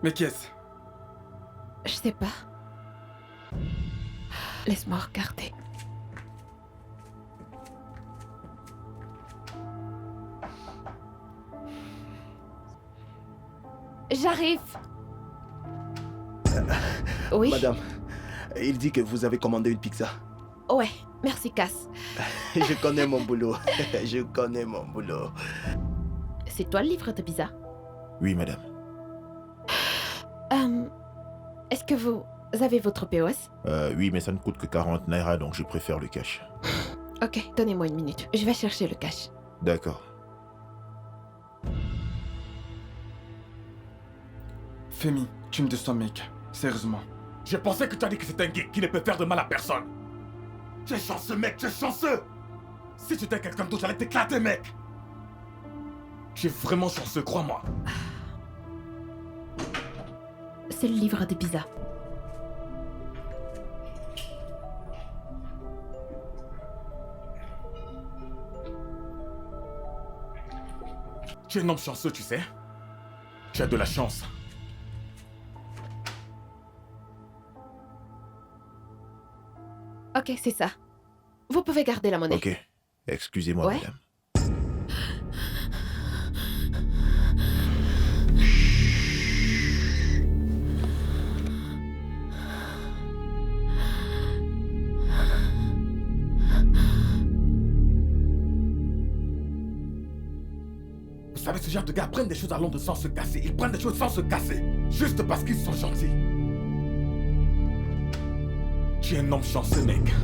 Mais qu'est-ce? Je sais pas. Laisse-moi regarder. J'arrive. Oui. Madame, il dit que vous avez commandé une pizza. Ouais, merci Cass. Je connais mon boulot. Je connais mon boulot. C'est toi le livreur de pizza? Oui, madame. Est-ce que vous avez votre POS? Oui, mais ça ne coûte que 40 naira, donc je préfère le cash. Ok, donnez-moi une minute. Je vais chercher le cash. D'accord. Femi, tu me déçois, mec. Sérieusement. Je pensais que tu as dit que c'était un gay qui ne peut faire de mal à personne. Tu es chanceux, mec, tu es chanceux. Si tu étais quelqu'un d'autre, j'allais t'éclater, mec. Tu es vraiment chanceux, crois-moi. C'est le livreur de pizza. Tu es un homme chanceux, tu sais. Tu as de la chance. Ok, c'est ça. Vous pouvez garder la monnaie. Ok. Excusez-moi, Ouais. madame. Vous savez, ce genre de gars prennent des choses à Londres sans se casser. Ils prennent des choses sans se casser. Juste parce qu'ils sont gentils. Tu es un homme chanceux, mec.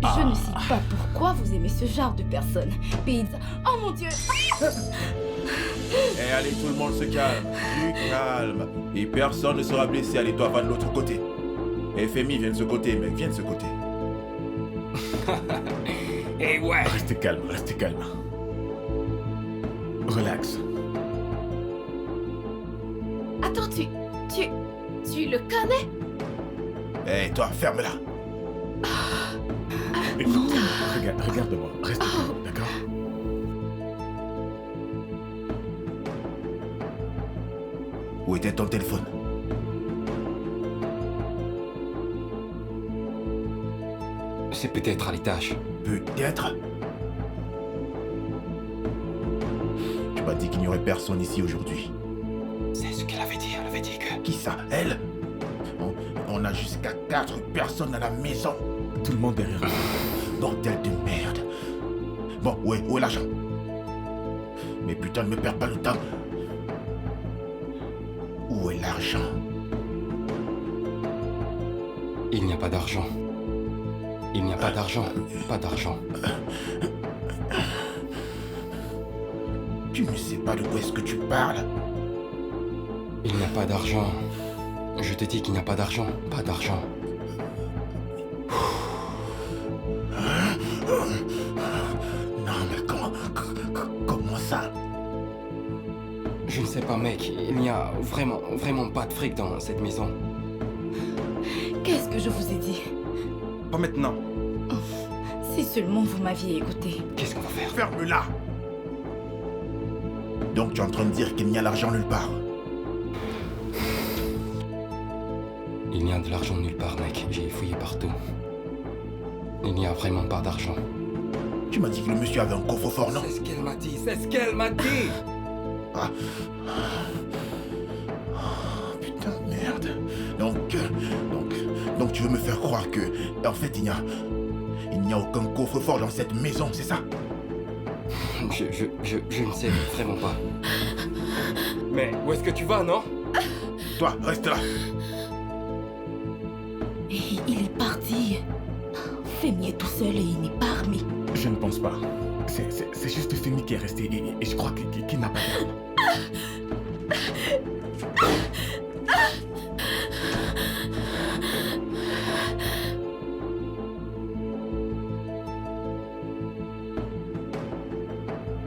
Je ne sais pas pourquoi vous aimez ce genre de personnes. Pizza. Oh mon Dieu! Eh, allez, tout le monde se calme. Du calme. Et personne ne sera blessé. Allez, toi, va de l'autre côté. Eh, Femi, viens de ce côté, mec. Viens de ce côté. Eh ouais. Restez calme, restez calme. Relax. Attends, tu le connais? Hé, toi, ferme-la. Écoute, regarde-moi. Reste calme, d'accord? Où était ton téléphone? C'est peut-être à l'étage. Peut-être. Tu m'as dit qu'il n'y aurait personne ici aujourd'hui. C'est ce qu'elle avait dit. Elle avait dit que... Qui ça? Elle? On a jusqu'à 4 personnes à la maison. Tout le monde derrière nous. Bordel de merde. Bon, où est l'argent? Mais putain, ne me perds pas le temps. Où est l'argent? Il n'y a pas d'argent. Il n'y a pas d'argent. Pas d'argent. Tu ne sais pas de quoi est-ce que tu parles. Il n'y a pas d'argent. Je te dis qu'il n'y a pas d'argent. Pas d'argent. Non, mais comment ça? Je ne sais pas, mec. Il n'y a vraiment pas de fric dans cette maison. Qu'est-ce que je vous ai dit? Pas maintenant. Si seulement vous m'aviez écouté. Qu'est-ce qu'on va faire? Ferme-la. Donc tu es en train de dire qu'il n'y a l'argent nulle part? Il n'y a de l'argent nulle part, mec. J'ai fouillé partout. Il n'y a vraiment pas d'argent. Tu m'as dit que le monsieur avait un coffre-fort, non? C'est ce qu'elle m'a dit. C'est ce qu'elle m'a dit. Ah. Oh, putain de merde. Donc tu veux me faire croire que, en fait, il n'y a aucun coffre-fort dans cette maison, c'est ça? Je ne sais vraiment pas. Mais où est-ce que tu vas, non? Toi, reste là. Et il est parti. Femi est tout seul et il n'est pas armé. Je ne pense pas. C'est juste Femi qui est resté et je crois qu'il n'a pas d'armes.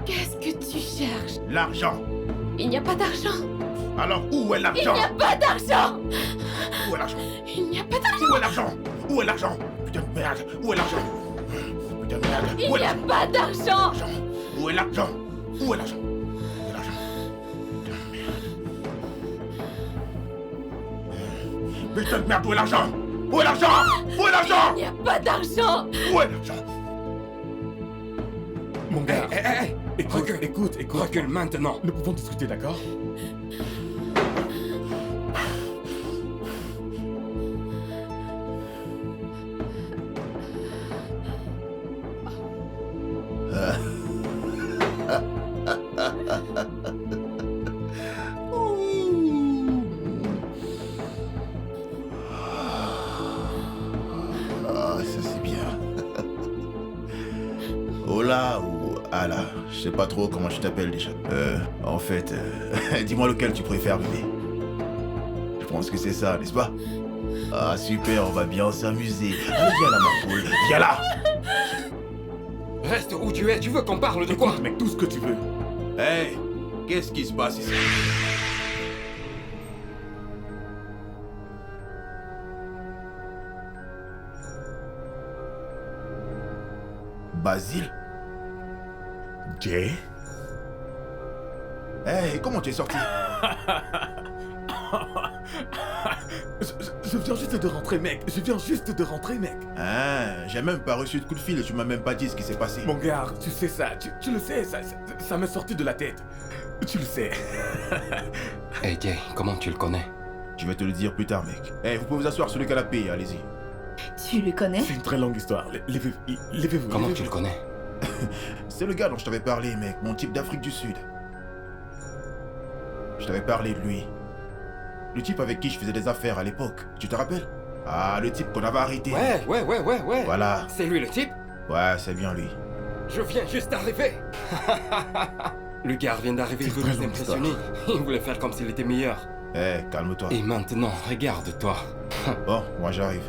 Qu'est-ce que tu cherches? L'argent. Il n'y a pas d'argent. Alors où est Il l'argent? n'y a pas d'argent. Où est l'argent? Il n'y a pas d'argent. Où est l'argent? Où est l'argent? Putain de merde. Où est l'argent? Putain de merde. Il Où est n'y a l'argent? pas d'argent. Où est l'argent? Où est l'argent? Où est l'argent? Putain de merde. Putain de merde, où est l'argent? Où est l'argent? Où est l'argent? Il n'y a pas d'argent. Où est l'argent? Mon gars, Hé, écoute. recule maintenant. Nous pouvons discuter, d'accord? Ah, ça c'est bien. Hola ou Ala, je sais pas trop comment je t'appelle déjà. En fait, dis-moi lequel tu préfères, bébé. Je pense que c'est ça, n'est-ce pas? Ah super, on va bien s'amuser. Allez, viens là, ma poule, viens là. Reste où tu es. Tu veux qu'on parle de quoi? Écoute, mec, tout ce que tu veux. Hey, qu'est-ce qui se passe ici? Basile? Jay? Hey, comment tu es sorti? Je viens juste de rentrer, mec. Je viens juste de rentrer, mec. Ah, j'ai même pas reçu de coup de fil et tu m'as même pas dit ce qui s'est passé. Mon gars, tu sais ça. Tu le sais, ça m'est sorti de la tête. Tu le sais. Hey, Jay, comment tu le connais? Je vais te le dire plus tard, mec. Hey, vous pouvez vous asseoir sur le canapé, allez-y. Tu le connais? C'est une très longue histoire. Levez-vous. Comment levez-vous. tu le connais? C'est le gars dont je t'avais parlé, mec, mon type d'Afrique du Sud. Je t'avais parlé de lui. Le type avec qui je faisais des affaires à l'époque, tu te rappelles? Ah, le type qu'on avait arrêté. Ouais. Voilà. C'est lui le type? Ouais, c'est bien lui. Je viens juste d'arriver. Le gars vient d'arriver, il C'est veut très nous longue impressionner. Il voulait faire comme s'il était meilleur. Eh, calme-toi. Et maintenant, regarde-toi. Bon, moi j'arrive.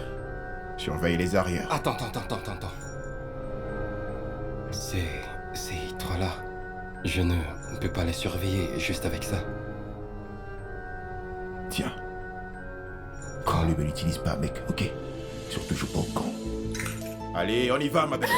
Surveille les arrières. Attends. Ces trois-là, je ne ne peut pas les surveiller juste avec ça. Tiens. Quand lui ne l'utilise pas, mec, ok? Surtout, joue pas au con. Allez, on y va, ma belle.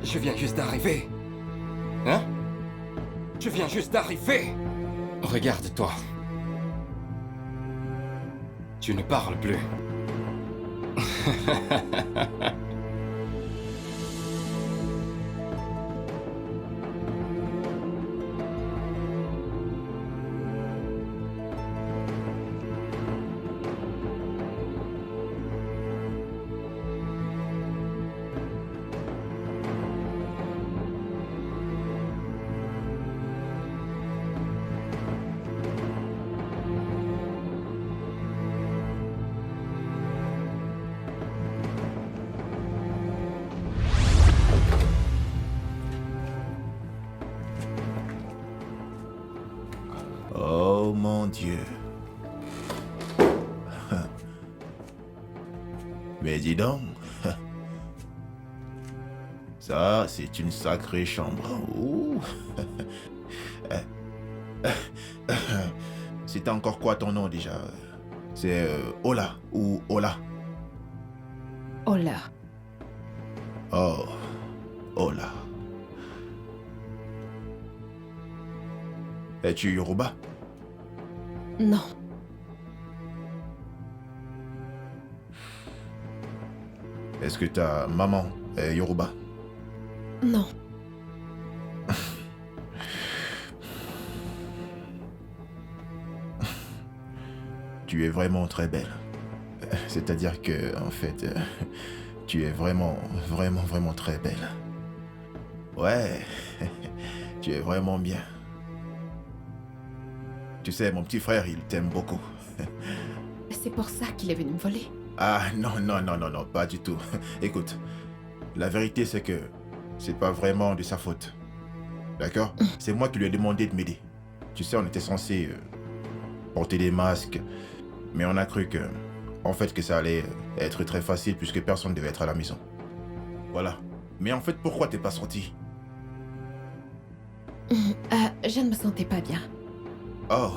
Je viens juste d'arriver. Hein? Je viens juste d'arriver. Regarde-toi. Tu ne parles plus. Oh mon Dieu. Mais dis donc. Ça, c'est une sacrée chambre. Ouh. C'était encore quoi ton nom déjà? C'est Ola ou Ola? Ola. Oh, Ola. Es-tu Yoruba? Non. Est-ce que ta maman est Yoruba? Non. Tu es vraiment très belle. C'est-à-dire que, en fait, tu es vraiment très belle. Ouais, tu es vraiment bien. Tu sais, mon petit frère, il t'aime beaucoup. C'est pour ça qu'il est venu me voler. Ah, non, pas du tout. Écoute, la vérité, c'est que c'est pas vraiment de sa faute. D'accord? C'est moi qui lui ai demandé de m'aider. Tu sais, on était censé porter des masques, mais on a cru que, en fait, que ça allait être très facile puisque personne ne devait être à la maison. Voilà. Mais en fait, pourquoi t'es pas sorti? Je ne me sentais pas bien. Oh.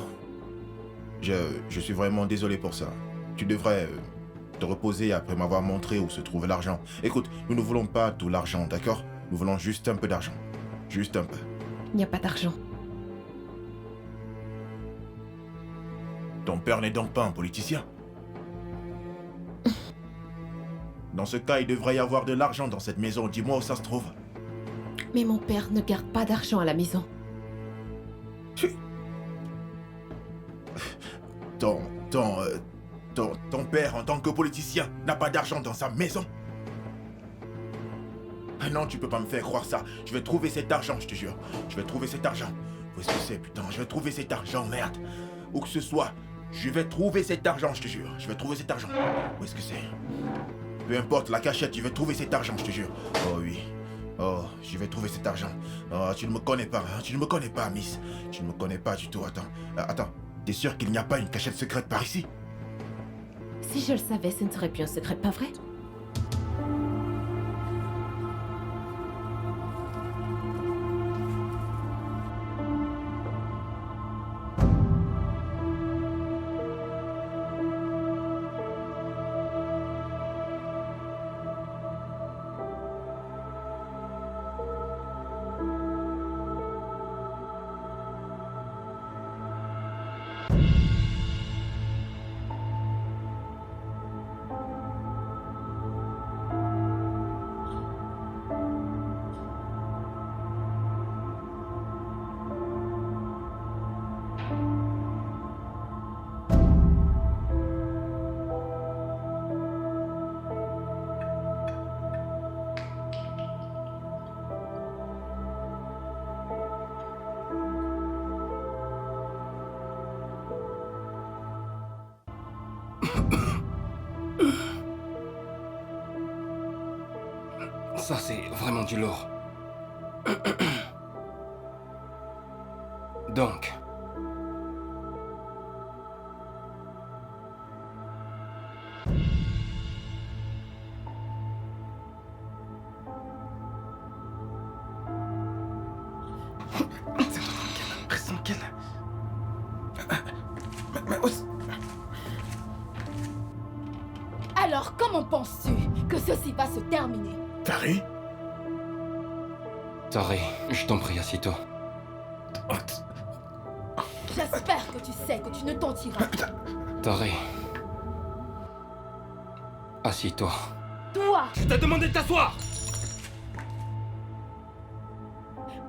Je suis vraiment désolé pour ça. Tu devrais te reposer après m'avoir montré où se trouve l'argent. Écoute, nous ne voulons pas tout l'argent, d'accord? Nous voulons juste un peu d'argent. Juste un peu. Il n'y a pas d'argent. Ton père n'est donc pas un politicien? Dans ce cas, il devrait y avoir de l'argent dans cette maison. Dis-moi où ça se trouve. Mais mon père ne garde pas d'argent à la maison. Ton père, en tant que politicien, n'a pas d'argent dans sa maison? Ah non, tu peux pas me faire croire ça. Je vais trouver cet argent, je te jure. Je vais trouver cet argent. Où est-ce que c'est, putain? Je vais trouver cet argent, merde. Où que ce soit, je vais trouver cet argent, je te jure. Je vais trouver cet argent. Où est-ce que c'est? Peu importe la cachette, je vais trouver cet argent, je te jure. Oh oui. Oh, je vais trouver cet argent. Oh, tu ne me connais pas, hein? Tu ne me connais pas, Miss. Tu ne me connais pas du tout. Attends. T'es sûr qu'il n'y a pas une cachette secrète par ici? Si je le savais, ce ne serait plus un secret, pas vrai? Ça, c'est vraiment du lourd. Donc... Reste tranquille. Mais où est-ce- Alors, comment penses-tu que ceci va se terminer? Tari? Tari, je t'en prie, assieds-toi. J'espère que tu sais que tu ne t'en tireras. Tari. Assieds-toi. Toi, Je t'ai demandé de t'asseoir!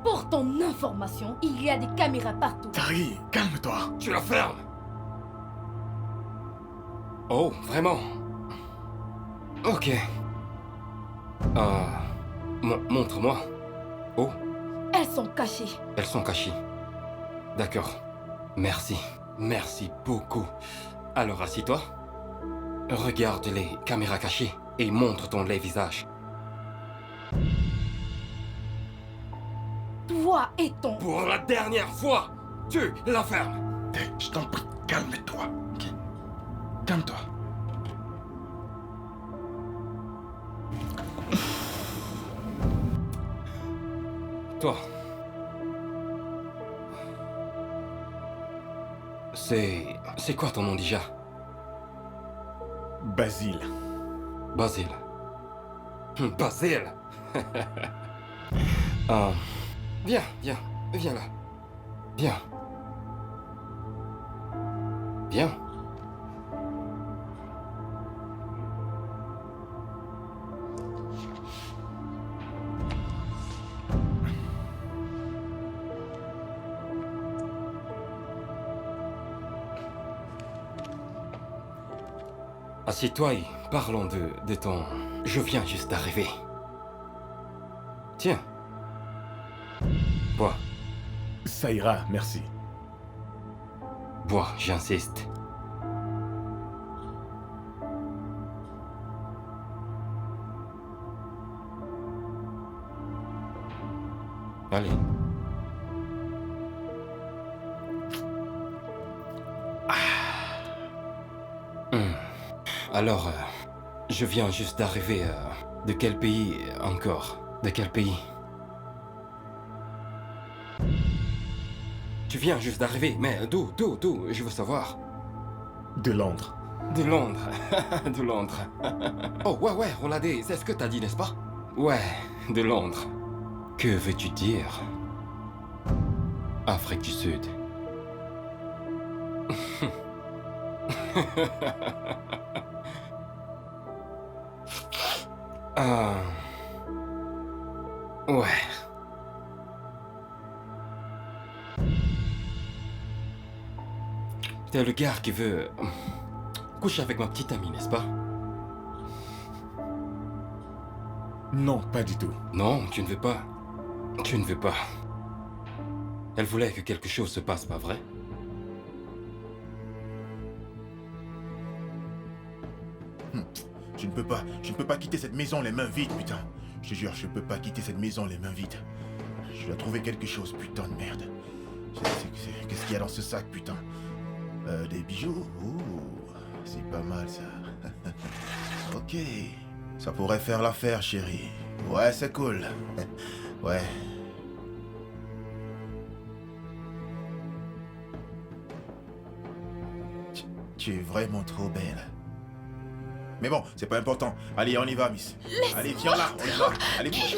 pour ton information, il y a des caméras partout. Tari, calme-toi. Tu la fermes! Oh, vraiment? Ok. Montre-moi. Oh, Elles sont cachées. elles sont cachées. D'accord. Merci. Merci beaucoup. Alors assis-toi. Regarde les caméras cachées et montre ton laid visage. Toi et ton... Pour la dernière fois, tu la fermes. Je t'en prie, calme-toi. Ok. Calme-toi. Toi. C'est quoi ton nom déjà? Basile. Basile. Basile. Viens là. Viens. Viens. Assieds-toi et parlons de ton... Je viens juste d'arriver. Tiens. Bois. Ça ira, merci. Bois, j'insiste. Allez. Alors, je viens juste d'arriver. De quel pays encore? De quel pays? Tu viens juste d'arriver, mais d'où? Je veux savoir. De Londres. De Londres. De Londres. Oh, ouais, Roladé, c'est ce que t'as dit, n'est-ce pas? Ouais, de Londres. Que veux-tu dire? Afrique du Sud. Ouais. T'es le gars qui veut coucher avec ma petite amie, n'est-ce pas? Non, pas du tout. Non, tu ne veux pas. Tu ne veux pas. Elle voulait que quelque chose se passe, pas vrai? Je ne peux pas quitter cette maison les mains vides, putain. Je te jure, je peux pas quitter cette maison les mains vides. Je dois trouver quelque chose, putain de merde. Qu'est-ce qu'il y a dans ce sac, putain? Des bijoux? Ouh, c'est pas mal ça. Ok. Ça pourrait faire l'affaire, chérie. Ouais, c'est cool. Ouais. Tu es vraiment trop belle. Mais bon, c'est pas important. Allez, on y va, miss. Allez, viens là, on y va. Allez, bouge.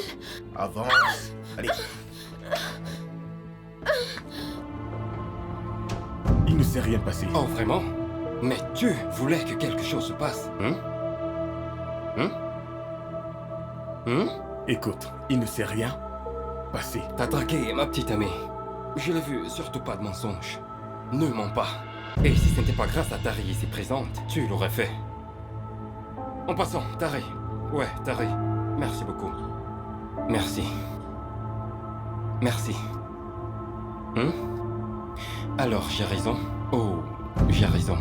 Avance. Allez. Il ne s'est rien passé. Oh, vraiment? Mais tu voulais que quelque chose se passe, hein? Écoute, il ne s'est rien passé. T'as dragué ma petite amie. Je l'ai vu, surtout pas de mensonge. Ne mens pas. Et si ce n'était pas grâce à Tari ici présente, tu l'aurais fait. En passant, Tari. Ouais, Tari. Merci beaucoup. Merci. Merci. Alors, j'ai raison? Oh, j'ai raison.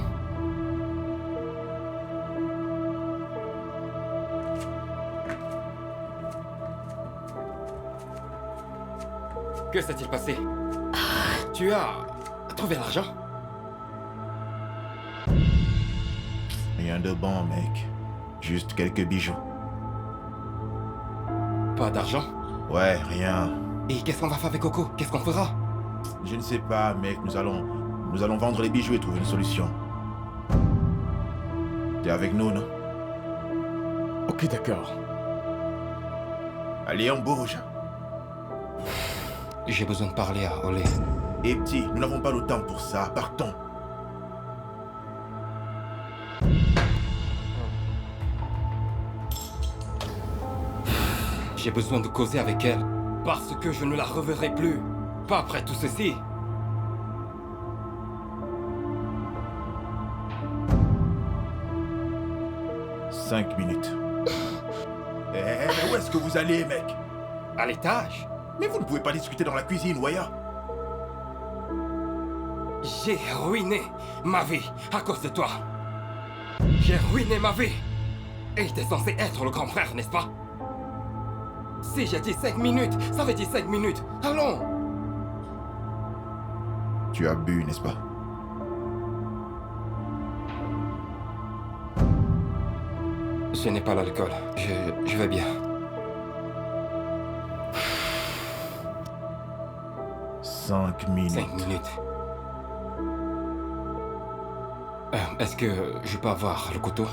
Que s'est-il passé? Tu as trouvé l'argent? Rien de bon, mec. Juste quelques bijoux. Pas d'argent? Ouais, rien. Et qu'est-ce qu'on va faire avec Coco? Qu'est-ce qu'on fera? Je ne sais pas, mec. Nous allons vendre les bijoux et trouver une solution. T'es avec nous, non? Ok, d'accord. Allez, on bouge. J'ai besoin de parler à Olé. Et petit, nous n'avons pas le temps pour ça. Partons. J'ai besoin de causer avec elle. Parce que je ne la reverrai plus. Pas après tout ceci. Cinq minutes. Mais où est-ce que vous allez, mec? À l'étage? Mais vous ne pouvez pas discuter dans la cuisine, Waya. J'ai ruiné ma vie à cause de toi. J'ai ruiné ma vie. Et t'es censé être le grand frère, n'est-ce pas? Si j'ai dit 5 minutes, ça veut dire 5 minutes. Allons! Tu as bu, n'est-ce pas? Ce n'est pas l'alcool. Je vais bien. 5 minutes. 5 minutes. Est-ce que je peux avoir le couteau?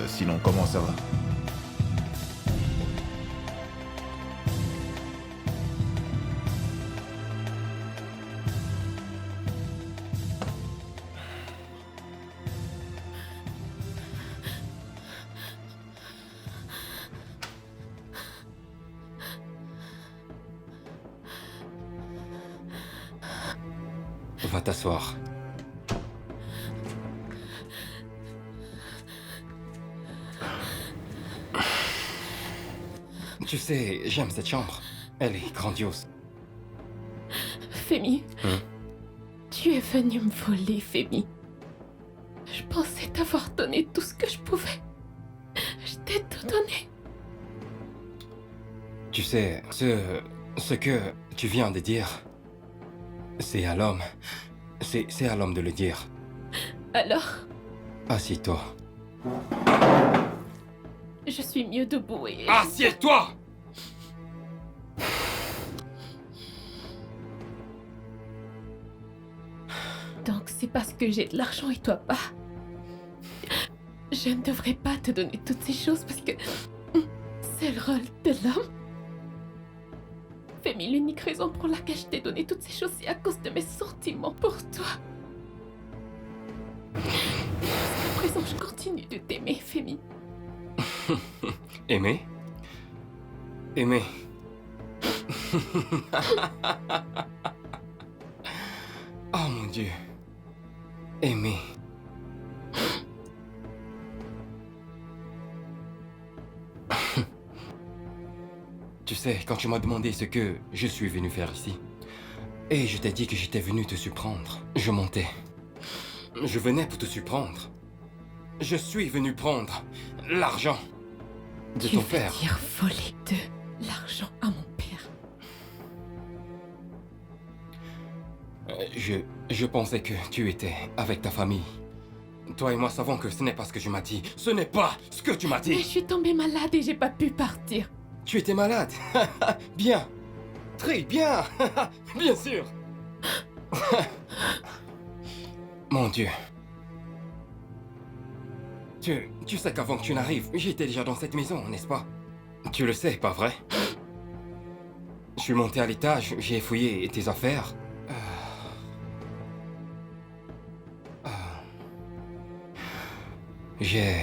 Sinon, comment ça va? Va t'asseoir. Tu sais, j'aime cette chambre. Elle est grandiose. Femi, tu es venu me voler, Femi. Je pensais t'avoir donné tout ce que je pouvais. Je t'ai tout donné. Tu sais, ce que tu viens de dire, c'est à l'homme. C'est à l'homme de le dire. Alors, Assieds-toi. je suis mieux debout et... Assieds-toi! Donc c'est parce que j'ai de l'argent et toi pas. Je ne devrais pas te donner toutes ces choses parce que c'est le rôle de l'homme. Femi, l'unique raison pour laquelle je t'ai donné toutes ces choses, c'est à cause de mes sentiments pour toi. Jusqu'à présent, je continue de t'aimer, Femi. Aimer? Aimer. Oh mon Dieu. Aimer. Tu sais, quand tu m'as demandé ce que je suis venu faire ici, et je t'ai dit que j'étais venu te surprendre, je montais. Je venais pour te surprendre. Je suis venu prendre l'argent de ton père. Tu veux dire voler de l'argent à mon père? Je pensais que tu étais avec ta famille. Toi et moi savons que ce n'est pas ce que tu m'as dit. Ce n'est pas ce que tu m'as Mais je dit. suis tombée malade et j'ai pas pu partir. Tu étais malade. Bien. Très bien. Bien sûr. Mon Dieu. Tu sais qu'avant que tu n'arrives, j'étais déjà dans cette maison, n'est-ce pas? Tu le sais, pas vrai? Je suis monté à l'étage, j'ai fouillé tes affaires. J'ai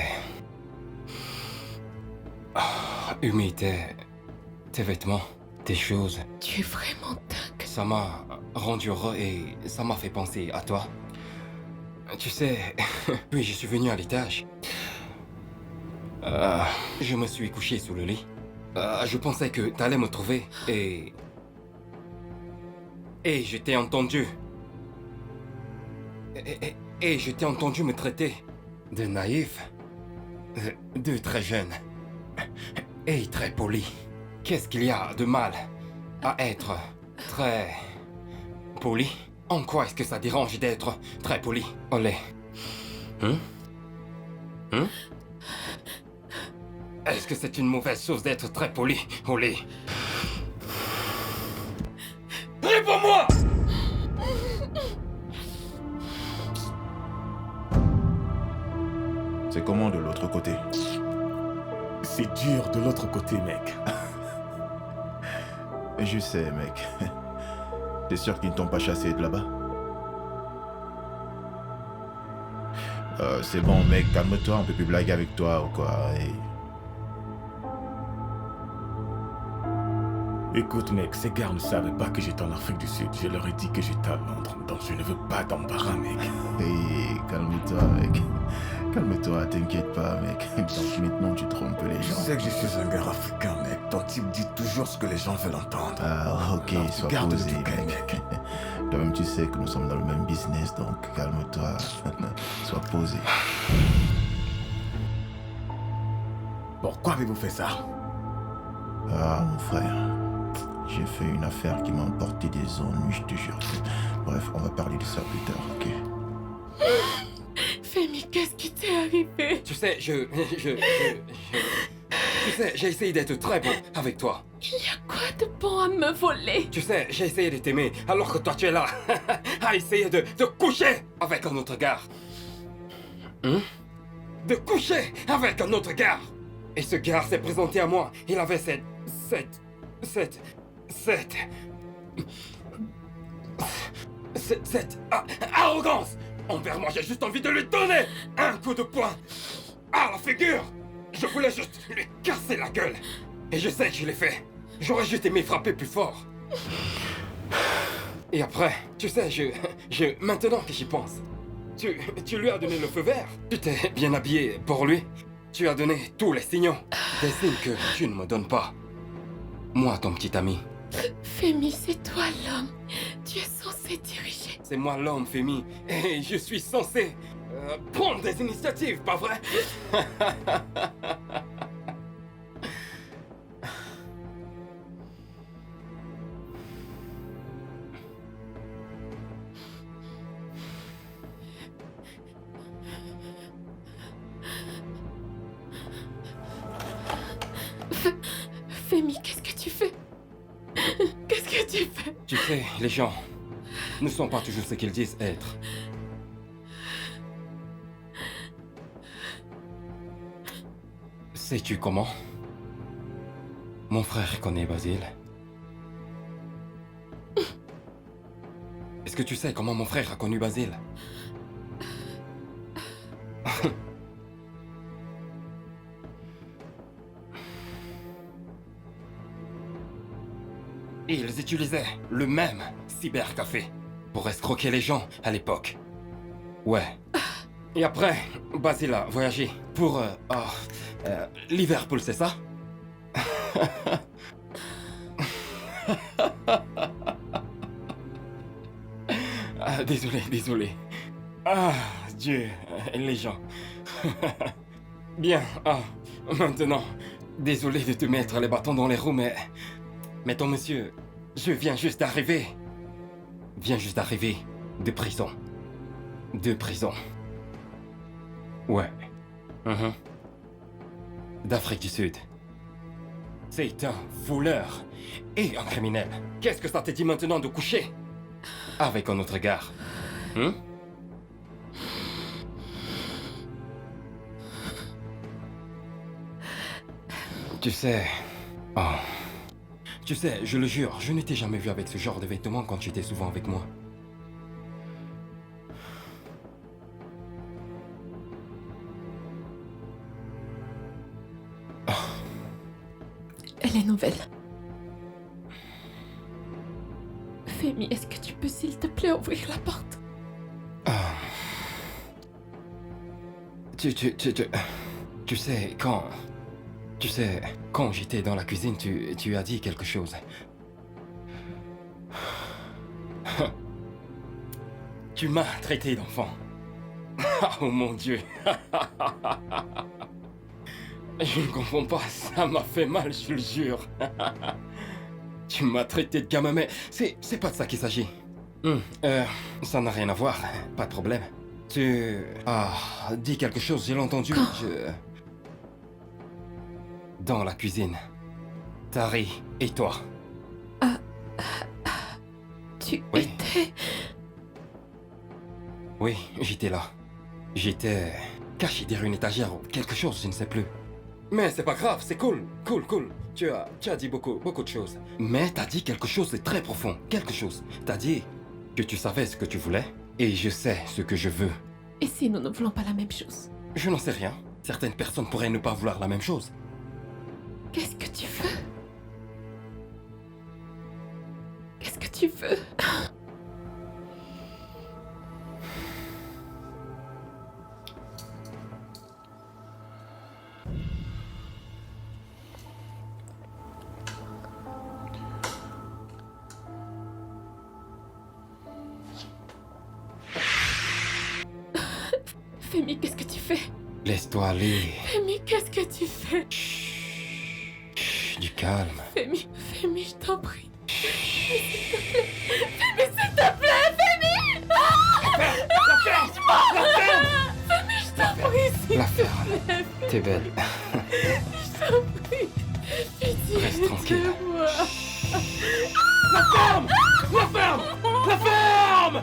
humé tes vêtements, tes choses. Tu es vraiment dingue. Ça m'a rendu heureux et ça m'a fait penser à toi. Tu sais, puis je suis venu à l'étage. Je me suis couché sous le lit. Je pensais que t'allais me trouver et je t'ai entendu. Et je t'ai entendu me traiter de naïf, de très jeune et très poli. Qu'est-ce qu'il y a de mal à être très poli? En quoi est-ce que ça dérange d'être très poli, Olé? Est-ce que c'est une mauvaise chose d'être très poli, Olé? Réponds-moi! C'est comment de l'autre côté? C'est dur de l'autre côté, mec. Mais je sais, mec. T'es sûr qu'ils ne t'ont pas chassé de là-bas? C'est bon, mec, calme-toi, on peut plus blaguer avec toi ou quoi. Écoute, mec, ces gars ne savaient pas que j'étais en Afrique du Sud. Je leur ai dit que j'étais à Londres, donc je ne veux pas d'embarras, mec. Hey, calme-toi, mec. Calme-toi, t'inquiète pas, mec. Donc maintenant, tu trompes les Je gens. sais que je suis un gars africain, mec. Ton type dit toujours ce que les gens veulent entendre. Ah, ok, Alors, sois garde posé, le tout, mec. Toi-même, tu sais que nous sommes dans le même business, donc calme-toi. Sois posé. Pourquoi avez-vous fait ça? Ah, mon frère. J'ai fait une affaire qui m'a emporté des ennuis, je te jure. Bref, on va parler de ça plus tard, ok? Femi, qu'est-ce qui t'est arrivé? Tu sais, tu sais, j'ai essayé d'être très bon avec toi. Il y a quoi de bon à me voler? Tu sais, j'ai essayé de t'aimer alors que toi tu es là à essayer de coucher avec un autre gars. De coucher avec un autre gars. Et ce gars s'est présenté à moi. Il avait cette arrogance envers moi. J'ai juste envie de lui donner un coup de poing à la figure. Je voulais juste lui casser la gueule. Et je sais que je l'ai fait. J'aurais juste aimé frapper plus fort. Et après, tu sais, maintenant que j'y pense, tu lui as donné le feu vert. Tu t'es bien habillé pour lui. Tu as donné tous les signaux. Des signes que tu ne me donnes pas. Moi, ton petit ami. Femi, c'est toi l'homme. Tu es censé diriger. C'est moi l'homme, Femi. Et je suis censé prendre des initiatives, pas vrai? Femi, qu'est-ce que tu fais? Qu'est-ce que tu fais? Tu sais, les gens ne sont pas toujours ce qu'ils disent être. Sais-tu comment? Mon frère connaît Basile. Est-ce que tu sais comment mon frère a connu Basile? Ils utilisaient le même cybercafé pour escroquer les gens à l'époque. Ouais. Et après, Basile a voyagé pour Liverpool, c'est ça? Désolé. Ah, Dieu, les gens. Bien, maintenant, désolé de te mettre les bâtons dans les roues, mais ton monsieur, je viens juste d'arriver. De prison. Ouais. D'Afrique du Sud. C'est un voleur et un criminel. Qu'est-ce que ça te dit maintenant de coucher avec un autre gars? Tu sais... Tu sais, je le jure, je ne t'ai jamais vu avec ce genre de vêtements quand tu étais souvent avec moi. Elle est nouvelle. Femi, est-ce que tu peux, s'il te plaît, ouvrir la porte? Tu sais, quand Tu sais, quand j'étais dans la cuisine, tu as dit quelque chose. Tu m'as traité d'enfant. Oh mon Dieu. Je ne comprends pas, ça m'a fait mal, je le jure. Tu m'as traité de gamin, mais c'est pas de ça qu'il s'agit. Ça n'a rien à voir, pas de problème. Tu... Ah, dis quelque chose, j'ai entendu. Dans la cuisine. Tari et toi. Tu Oui. étais... Oui, j'étais là. J'étais caché derrière une étagère ou quelque chose, je ne sais plus. Mais c'est pas grave, c'est cool, cool. Tu as dit beaucoup de choses. Mais t'as dit quelque chose de très profond, quelque chose. T'as dit que tu savais ce que tu voulais et je sais ce que je veux. Et si nous ne voulons pas la même chose? Je n'en sais rien. Certaines personnes pourraient ne pas vouloir la même chose. Qu'est-ce que tu veux? Qu'est-ce que tu veux? Femi, qu'est-ce que tu fais? Laisse-toi aller. Femi, qu'est-ce que tu fais? Chut, du calme. Femi, je t'en prie. Femi, s'il te plaît, Femi! Femi, je t'en prie, s'il La te ferme. plaît. T'es belle. Je t'en prie. Pitié Reste tranquille. de moi. La ferme! La ferme! La ferme!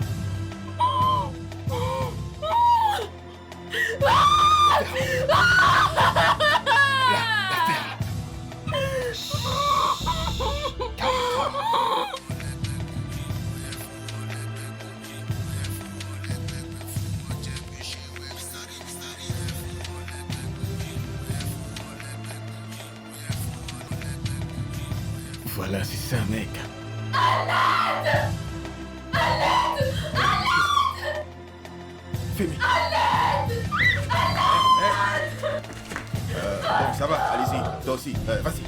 Voilà, c'est ça, mec. Femi. Bon, ça va, allez-y, toi aussi, vas-y.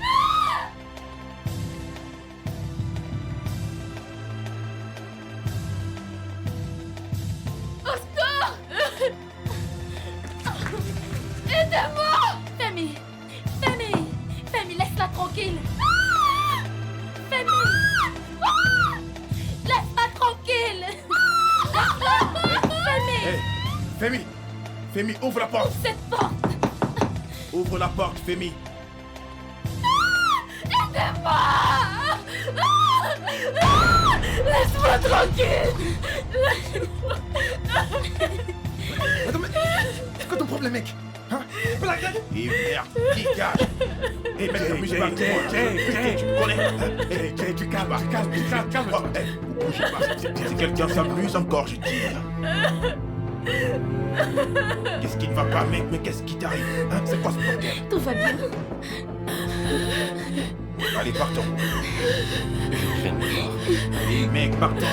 Femi, laisse-la tranquille. Laisse-la tranquille. Femi, ouvre la porte. Cette porte. Ouvre la porte, Femi. Laisse-moi tranquille. Attends, mais c'est quoi ton problème, mec? Hein? Et merde, dégage. Et mec, t'amuses pas. Tu me connais. Tu calmes. Bougez pas. Si quelqu'un s'amuse encore, je tire. Qu'est-ce qui ne va pas, mec? Mais qu'est-ce qui t'arrive? Hein? C'est quoi ce bordel? Tout va bien. Allez, partons. Je vais nulle part. Allez, mec, partons.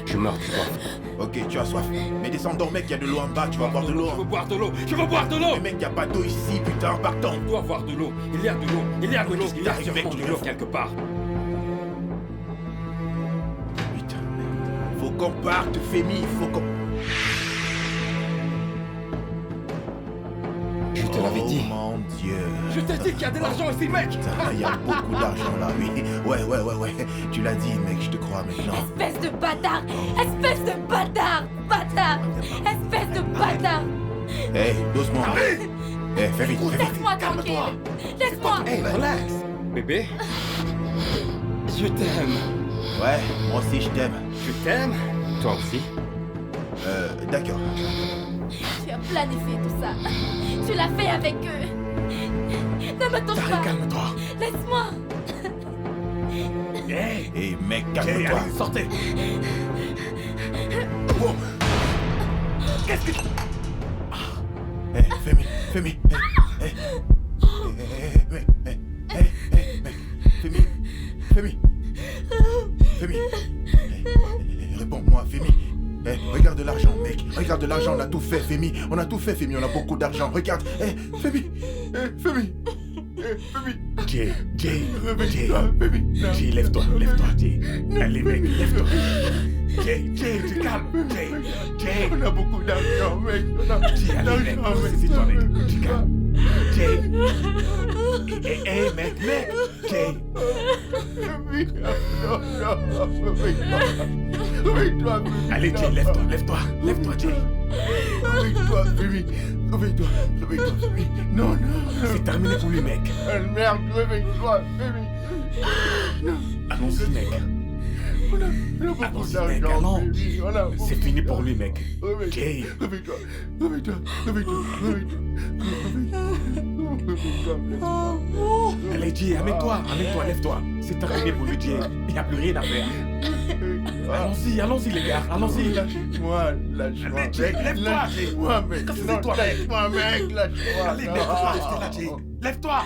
Je meurs de soif. Ok, tu as soif. Mais descends, mec, il y a de l'eau en bas, tu vas boire de l'eau. Je veux boire de l'eau. Je veux boire de l'eau. Mais mec, il n'y a pas d'eau ici, putain, partons. On doit avoir de l'eau. Il y a de l'eau. Il y a de l'eau. Qu'est-ce qui Il y a t'arrive, mec? sûrement de l'eau quelque part. Putain, faut qu'on parte, Femi, faut qu'on... Je te l'avais dit. Oh mon Dieu. Je t'ai dit qu'il y a de l'argent ici, mec. Putain, il y a beaucoup d'argent là, oui. Ouais. Tu l'as dit, mec, je te crois maintenant. Espèce de bâtard. Espèce de bâtard. Espèce de bâtard. Hé, doucement. Hé, fais vite. Laisse-moi tranquille. Laisse-moi. Hey, relax. Bébé, je t'aime. Ouais, moi aussi je t'aime. Je t'aime. Toi aussi. D'accord. Tu as planifié tout ça. Tu l'as fait avec eux. Ne me touche pas. Calme-toi. Laisse-moi. Hé, mec, calme-toi. Allez, sortez. Oh. Qu'est-ce que... Hé, Femi. Femi. Réponds-moi, Femi. Regarde l'argent, mec. Regarde l'argent, on a tout fait, Femi. On a tout fait, Femi. On a beaucoup d'argent. Regarde. Femi. Femi. Femi. Jay, Réveille-toi, Femi. Non. Jay, lève-toi, Jay. Allez, mec, lève-toi. Jay, tu calmes. Jay. On a beaucoup d'argent, mec. On a Jay, allez, mec, saisis-toi, mec. Tu calmes. Jay. Hey, mec. Jay. Femi. Non, réveille-toi, Femi. Allez, Jay, lève-toi, Jay. Réveille-toi, Femi. Réveille-toi, Femi. Non. C'est terminé pour lui, mec. Merde, réveille-toi, Femi. Allons-y, mec. On a beaucoup Allons-y, d'argent, mec, allons. Femi. On a beaucoup C'est fini pour d'argent. lui, mec. Jay. Réveille-toi. Allez, Jay, amène-toi, lève-toi. C'est terminé pour lui, Jay. Il n'y a plus rien à faire. Allons-y, les gars, allons-y. Lâche-moi, Allez, Jay, lève-toi, Jay. Lâche-moi, mec. Comme Non, toi, mec. lâche-moi, mec. Lâche-moi. Allez, mec, on va rester là, Jay. Lève-toi.